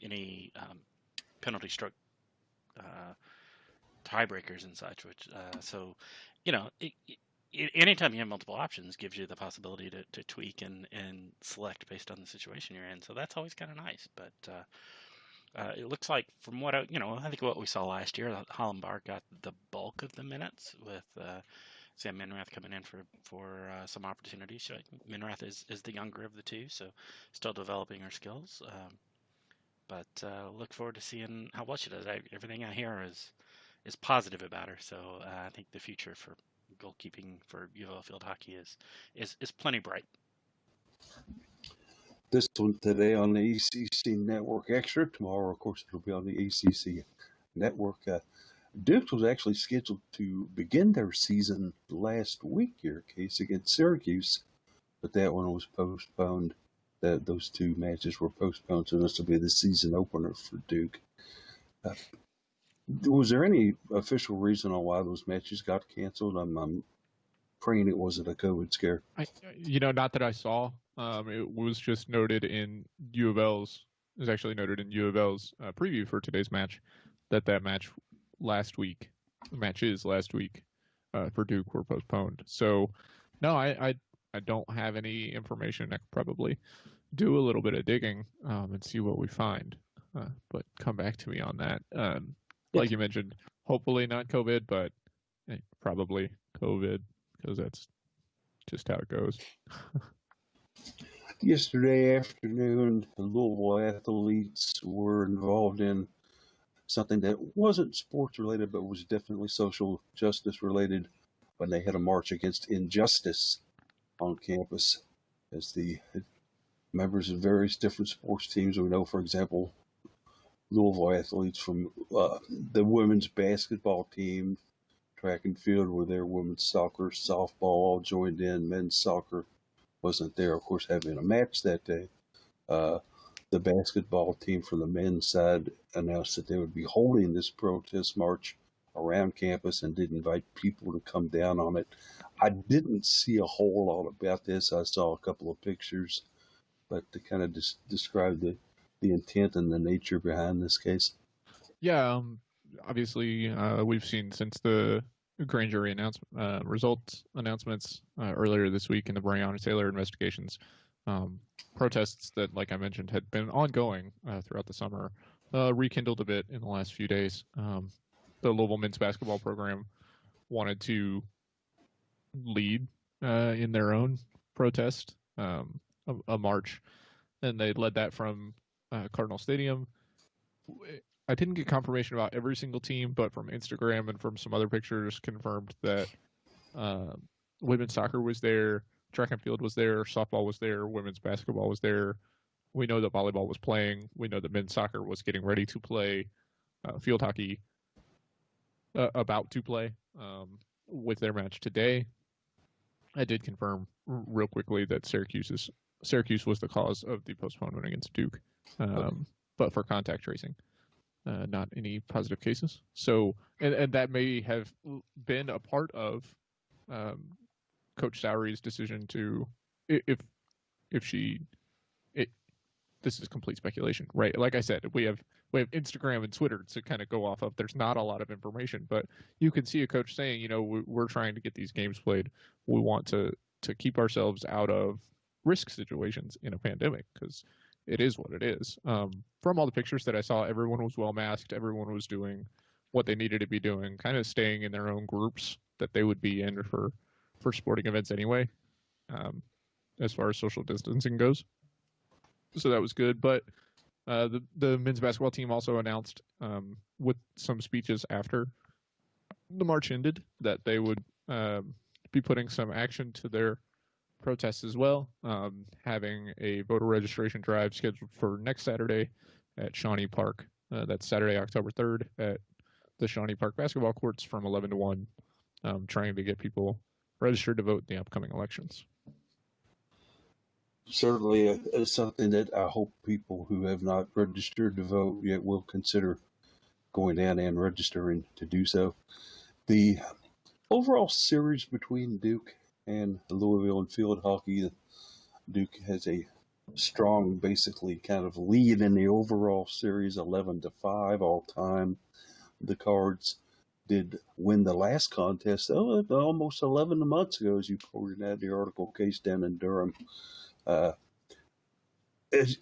any penalty stroke tiebreakers and such. Which anytime you have multiple options, gives you the possibility to tweak and select based on the situation you're in. So that's always kind of nice. But it looks like from what I think what we saw last year, Hollenbar got the bulk of the minutes with Sam Menrath coming in for some opportunities. So Menrath is the younger of the two, so still developing her skills. But look forward to seeing how well she does. Everything I hear is positive about her. So I think the future for goalkeeping for UofL field hockey is plenty bright. This one today on the ACC Network Extra. Tomorrow, of course, it'll be on the ACC Network. Duke was actually scheduled to begin their season last week here, case against Syracuse, but that one was postponed. Those two matches were postponed, so this will be the season opener for Duke. Was there any official reason on why those matches got canceled? I'm praying it wasn't a COVID scare. Not that I saw. It was just noted in UofL's. It was actually noted in UofL's preview for today's match that matches last week for Duke were postponed. So, no, I don't have any information. I could probably do a little bit of digging and see what we find. But come back to me on that. Like you mentioned, hopefully not COVID, but probably COVID because that's just how it goes. Yesterday afternoon, the Louisville athletes were involved in something that wasn't sports related, but was definitely social justice related when they had a march against injustice on campus. As the members of various different sports teams, we know, for example, Louisville athletes from the women's basketball team, track and field were there, women's soccer, softball all joined in, men's soccer wasn't there, of course, having a match that day. The basketball team from the men's side announced that they would be holding this protest march around campus and did invite people to come down on it. I didn't see a whole lot about this. I saw a couple of pictures, but to kind of describe the intent and the nature behind this case. Yeah, obviously, we've seen since the grand jury results announcements earlier this week in the Breonna Taylor investigations, Protests that, like I mentioned, had been ongoing throughout the summer, rekindled a bit in the last few days. The Louisville men's basketball program wanted to lead in their own protest, a march, and they led that from Cardinal Stadium. I didn't get confirmation about every single team, but from Instagram and from some other pictures confirmed that women's soccer was there, track and field was there, softball was there, women's basketball was there. We know that volleyball was playing. We know that men's soccer was getting ready to play, field hockey about to play with their match today. I did confirm real quickly that Syracuse was the cause of the postponement against Duke, but for contact tracing, not any positive cases. So, and that may have been a part of Coach Sowery's decision to, if she, this is complete speculation, right? Like I said, we have Instagram and Twitter to kind of go off of. There's not a lot of information, but you can see a coach saying, you know, we're trying to get these games played. We want to keep ourselves out of risk situations in a pandemic, because it is what it is. From all the pictures that I saw, everyone was well masked. Everyone was doing what they needed to be doing, kind of staying in their own groups that they would be in for sporting events anyway, as far as social distancing goes. So that was good. But the men's basketball team also announced, with some speeches after the march ended, that they would be putting some action to their protests as well, having a voter registration drive scheduled for next Saturday at Shawnee Park. That's Saturday, October 3rd at the Shawnee Park basketball courts from 11 to 1, trying to get people registered to vote in the upcoming elections. Certainly something that I hope people who have not registered to vote yet will consider going down and registering to do so. The overall series between Duke and Louisville in field hockey, Duke has a strong, basically, kind of lead in the overall series, 11-5 all time. The Cards did win the last contest, almost 11 months ago, as you pointed out the article, case down in Durham. As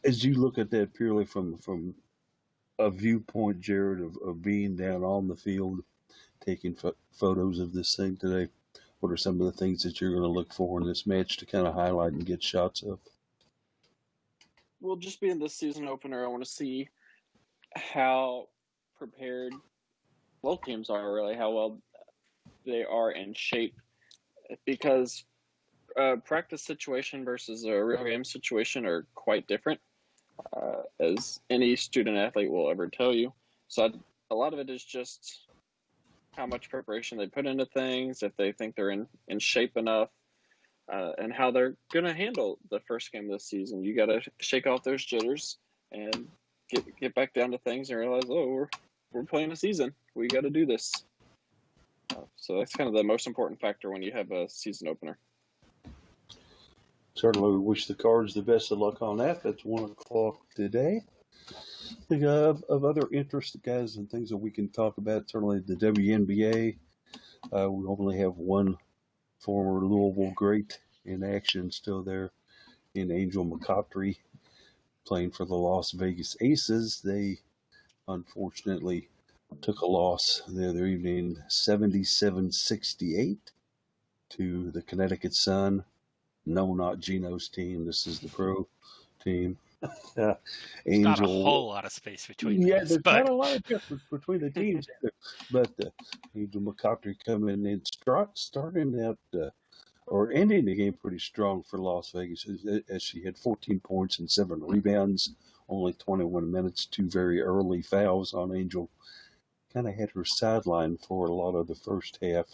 you look at that purely from a viewpoint, Jared, of being down on the field, taking photos of this thing today, what are some of the things that you're going to look for in this match to kind of highlight and get shots of? Well, just being this season opener, I want to see how prepared both teams are, really, how well they are in shape, because practice situation versus a real game situation are quite different, as any student athlete will ever tell you. So a lot of it is just how much preparation they put into things, if they think they're in shape enough, and how they're going to handle the first game of the season. You got to shake off those jitters and get back down to things and realize, oh, we're playing a season. We got to do this. So that's kind of the most important factor when you have a season opener. Certainly, we wish the Cards the best of luck on that. That's 1 o'clock today. Think of other interest, guys, and things that we can talk about. Certainly, the WNBA. We only have one former Louisville great in action still there, in Angel McCoughtry, playing for the Las Vegas Aces. They unfortunately took a loss the other evening, 77-68 to the Connecticut Sun. No, not Gino's team. This is the pro team. Angel, not a whole lot of space between those, there's not a lot of difference between the teams either. But Angel McCoughtry coming in starting out or ending the game pretty strong for Las Vegas, as she had 14 points and 7 rebounds, only 21 minutes, 2 very early fouls on Angel. Kind of had her sidelined for a lot of the first half.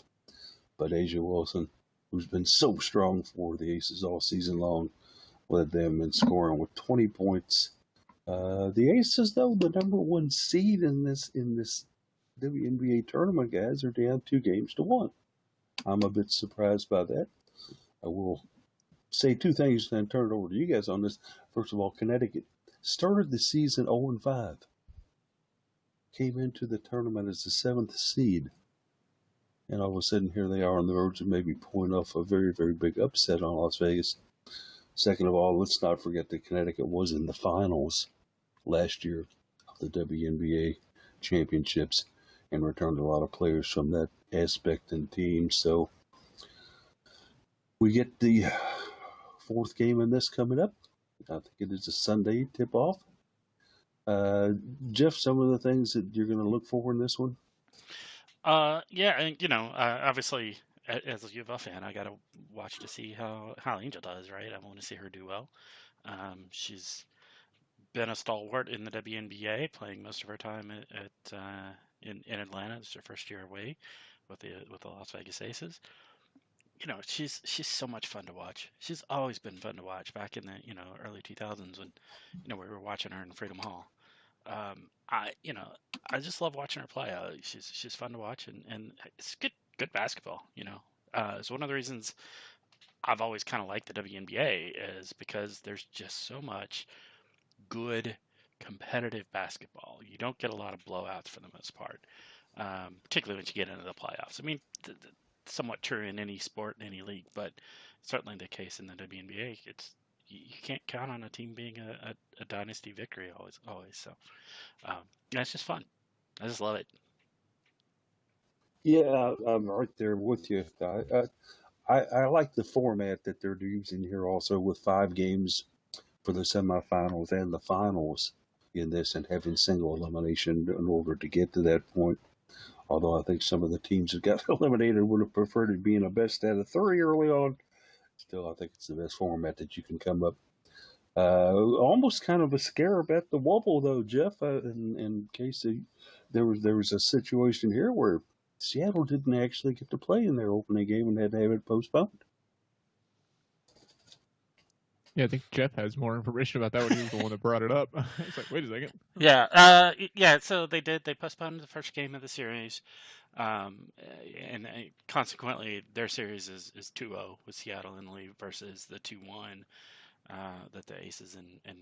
But Asia Wilson, who's been so strong for the Aces all season long, led them in scoring with 20 points. The Aces, though, the number 1 seed in this WNBA tournament, guys, are down 2-1. I'm a bit surprised by that. I will say 2 things and then turn it over to you guys on this. First of all, Connecticut started the season 0-5. Came into the tournament as the 7th seed. And all of a sudden, here they are on the verge of maybe pulling off a very, very big upset on Las Vegas. Second of all, let's not forget that Connecticut was in the finals last year of the WNBA championships and returned a lot of players from that aspect and team. So we get the fourth game in this coming up. I think it is a Sunday tip-off. Jeff, some of the things that you're going to look for in this one? Yeah, and obviously, as a UofL fan, I gotta watch to see how Angel does. Right, I want to see her do well. She's been a stalwart in the WNBA, playing most of her time in Atlanta. It's her first year away with the Las Vegas Aces. She's so much fun to watch. She's always been fun to watch. Back in the early 2000s when we were watching her in Freedom Hall. I just love watching her play. She's fun to watch, and it's good basketball. It's one of the reasons I've always kind of liked the WNBA is because there's just so much good competitive basketball. You don't get a lot of blowouts for the most part, particularly once you get into the playoffs. I mean, somewhat true in any sport in any league, but certainly the case in the WNBA. You can't count on a team being a dynasty victory always. So it's just fun. I just love it. Yeah, I'm right there with you. I like the format that they're using here also with 5 games for the semifinals and the finals in this and having single elimination in order to get to that point. Although I think some of the teams that got eliminated would have preferred it being a best out of 3 early on. Still, I think it's the best format that you can come up. Almost kind of a scare about the wobble, though, Jeff. In case there was a situation here where Seattle didn't actually get to play in their opening game and had to have it postponed. Yeah, I think Jeff has more information about that when he was the one that brought it up. It's like, wait a second. Yeah. So they postponed the first game of the series, and consequently their series is 2-0 with Seattle in the lead versus the 2-1 that the Aces and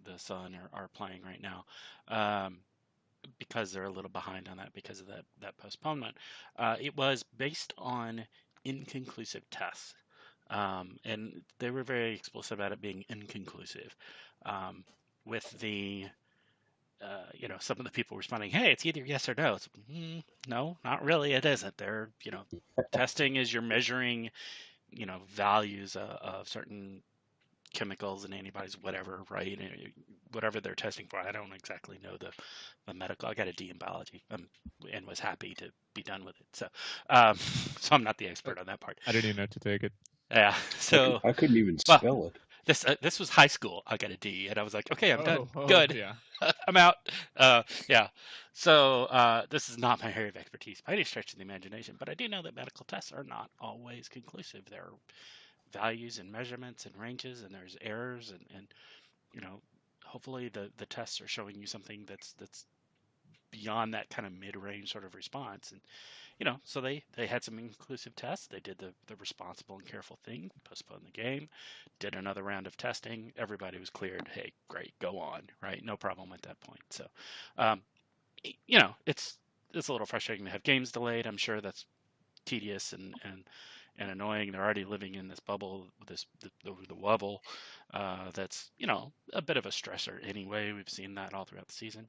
the Sun are playing right now. Because they're a little behind on that because of that postponement. It was based on inconclusive tests. And they were very explicit about it being inconclusive. With the, some of the people responding, hey, it's either yes or no. It's, no, not really. It isn't. They're, testing is you're measuring, values of certain chemicals and antibodies, whatever, right? Whatever they're testing for. I don't exactly know the medical. I got a D in biology, and was happy to be done with it. So, so I'm not the expert on that part. I didn't even know to take it. Yeah. So I couldn't even spell it. This was high school. I got a D, and I was like, okay, I'm done. Good. Yeah. I'm out. Yeah. So this is not my area of expertise by any stretch of the imagination, but I do know that medical tests are not always conclusive. There are values and measurements and ranges, and there's errors, and hopefully the tests are showing you something that's beyond that kind of mid-range sort of response. And so they had some inclusive tests. They did the responsible and careful thing, postponed the game, did another round of testing. Everybody was cleared. Hey, great, go on, right? No problem at that point. So, it's a little frustrating to have games delayed. I'm sure that's tedious and annoying. They're already living in this bubble, the wobble. That's a bit of a stressor anyway. We've seen that all throughout the season.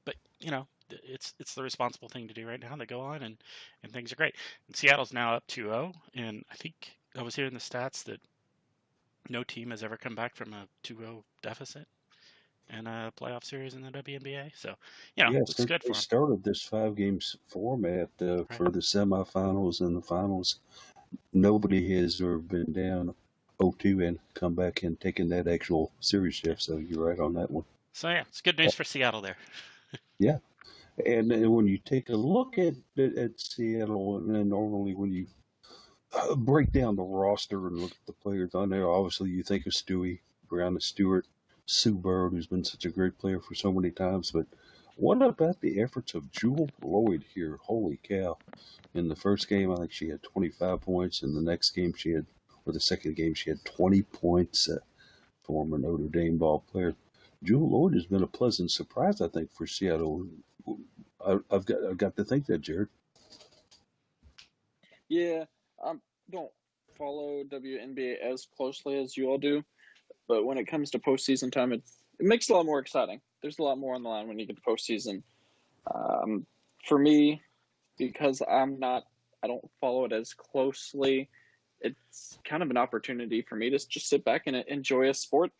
But it's the responsible thing to do right now. They go on and things are great. And Seattle's now up 2-0, and I think I was hearing the stats that no team has ever come back from a 2-0 deficit in a playoff series in the WNBA. So it's good for them. They started this 5 games format for the semifinals and the finals. Nobody has ever been down 0-2 and come back and taken that actual series, Jeff. So you're right on that one. So it's good news for Seattle there. Yeah. And when you take a look at Seattle, and normally when you break down the roster and look at the players on there, obviously you think of Stewie, Brianna Stewart, Sue Bird, who's been such a great player for so many times. But what about the efforts of Jewel Lloyd here? Holy cow. In the first game, I think she had 25 points. In the next game, the second game, she had 20 points. Former Notre Dame ball player. Jewel Lloyd has been a pleasant surprise, I think, for Seattle. I've got to think that, Jared. Yeah, don't follow WNBA as closely as you all do, but when it comes to postseason time, it makes it a lot more exciting. There's a lot more on the line when you get to postseason. For me, because I don't follow it as closely, it's kind of an opportunity for me to just sit back and enjoy a sport.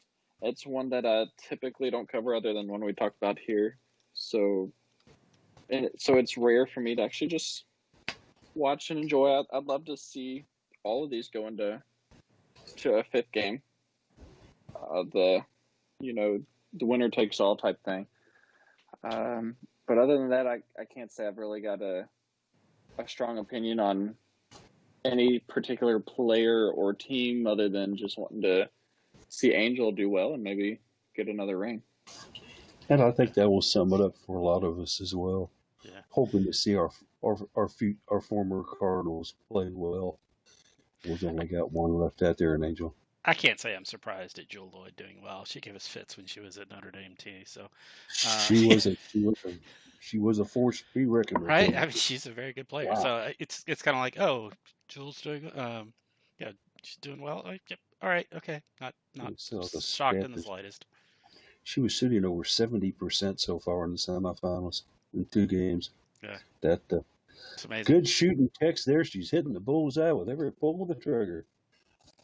It's one that I typically don't cover other than one we talked about here. So it's rare for me to actually just watch and enjoy. I'd love to see all of these go into a fifth game. The winner takes all type thing. But other than that, I can't say I've really got a strong opinion on any particular player or team other than just wanting to see Angel do well and maybe get another ring. And I think that will sum it up for a lot of us as well. Yeah. Hoping to see our former Cardinals play well. We've only got one left out there in Angel. I can't say I'm surprised at Jewel Lloyd doing well. She gave us fits when she was at Notre Dame too. So she was a force to be reckoned with. Right? I mean, she's a very good player. Wow. So it's kind of like, oh, Jewel's doing, yeah, she's doing well. Yep. All right. Okay. Not shocked in the slightest. She was shooting over 70% so far in the semifinals in 2 games. Yeah. It's amazing. Good shooting text there. She's hitting the bullseye with every pull of the trigger.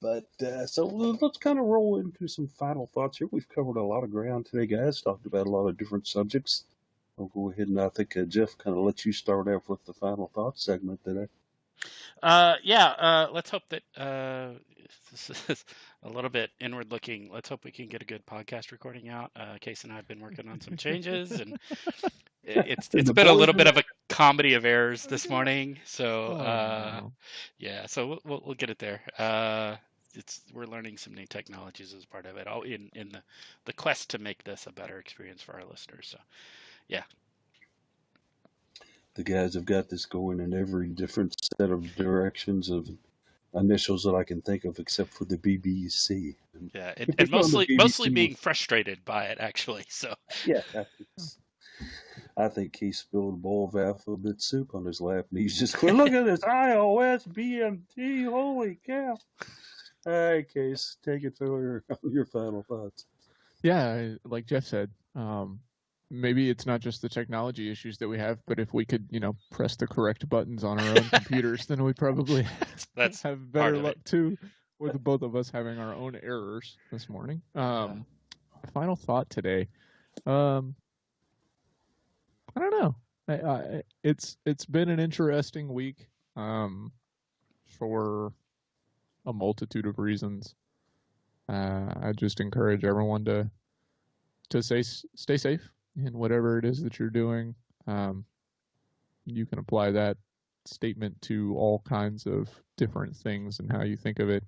But so let's kind of roll into some final thoughts here. We've covered a lot of ground today, guys. Talked about a lot of different subjects. I'll go ahead and I think Jeff kind of let you start off with the final thoughts segment today. Let's hope that this is a little bit inward looking. Let's hope we can get a good podcast recording out. Case and I have been working on some changes, and it's been a little bit of a comedy of errors this morning. So so we'll get it there. We're learning some new technologies as part of it, all in the quest to make this a better experience for our listeners. So yeah. The guys have got this going in every different set of directions of initials that I can think of, except for the BBC. Yeah, and mostly being frustrated by it, actually. So yeah, I think he spilled a bowl of alphabet soup on his lap, and he's just going, "Look at this iOS BMT! Holy cow!" All right, Case, take it to your final thoughts. Yeah, like Jeff said, maybe it's not just the technology issues that we have, but if we could, press the correct buttons on our own computers, then we probably have better luck too, with both of us having our own errors this morning. Final thought today. I don't know. It's been an interesting week for a multitude of reasons. I just encourage everyone to stay safe in whatever it is that you're doing. You can apply that statement to all kinds of different things and how you think of it.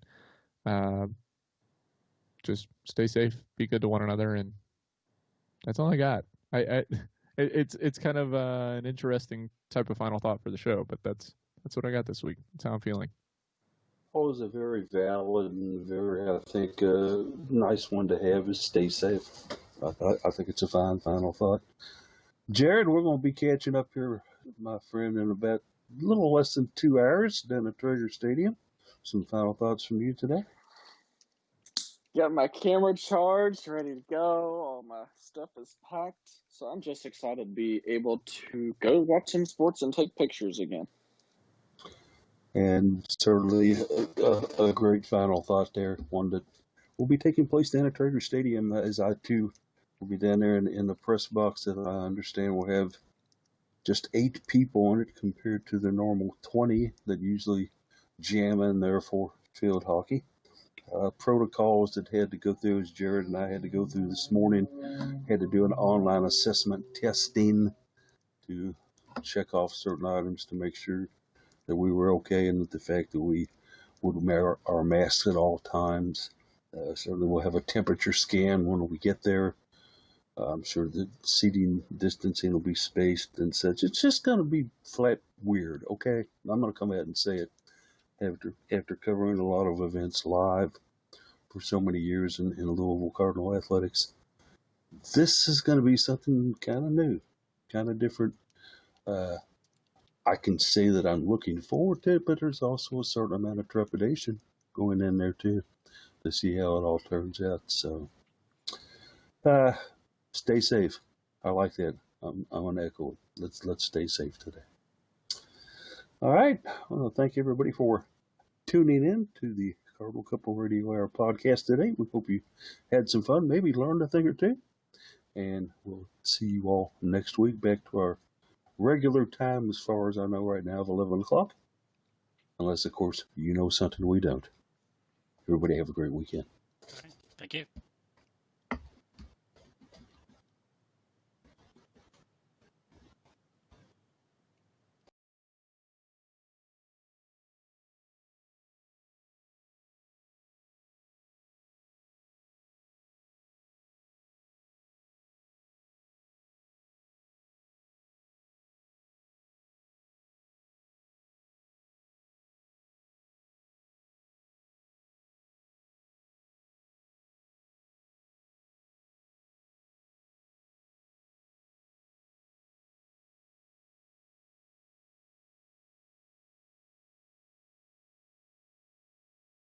Just stay safe, be good to one another, and that's all I got. It's kind of an interesting type of final thought for the show, but that's what I got this week. That's how I'm feeling. Always a very valid and very, I think, nice one to have is stay safe. I think it's a fine final thought. Jared, we're going to be catching up here, my friend, in about a little less than 2 hours down at Treasure Stadium. Some final thoughts from you today? Got my camera charged, ready to go. All my stuff is packed. So I'm just excited to be able to go watch some sports and take pictures again. And certainly a great final thought there, one that will be taking place down at Treasure Stadium, as I too will be down there in the press box that I understand will have just 8 people on it compared to the normal 20 that usually jam in there for field hockey. Protocols that had to go through, as Jared and I had to go through this morning, had to do an online assessment testing to check off certain items to make sure that we were okay, and that the fact that we would wear our masks at all times. Certainly we'll have a temperature scan when we get there. I'm sure the seating distancing will be spaced and such. It's just going to be flat weird, okay? I'm going to come out and say it. After covering a lot of events live for so many years in Louisville Cardinal athletics, this is going to be something kind of new, kind of different. I can say that I'm looking forward to it, but there's also a certain amount of trepidation going in there too to see how it all turns out. So, stay safe. I like that. I'm gonna echo it. Let's stay safe today. All right. Well, thank you everybody for tuning in to the Cardinal Couple Radio Hour podcast today. We hope you had some fun, maybe learned a thing or two. And we'll see you all next week back to our regular time, as far as I know right now, of 11 o'clock. Unless, of course, you know something we don't. Everybody have a great weekend. All right. Thank you.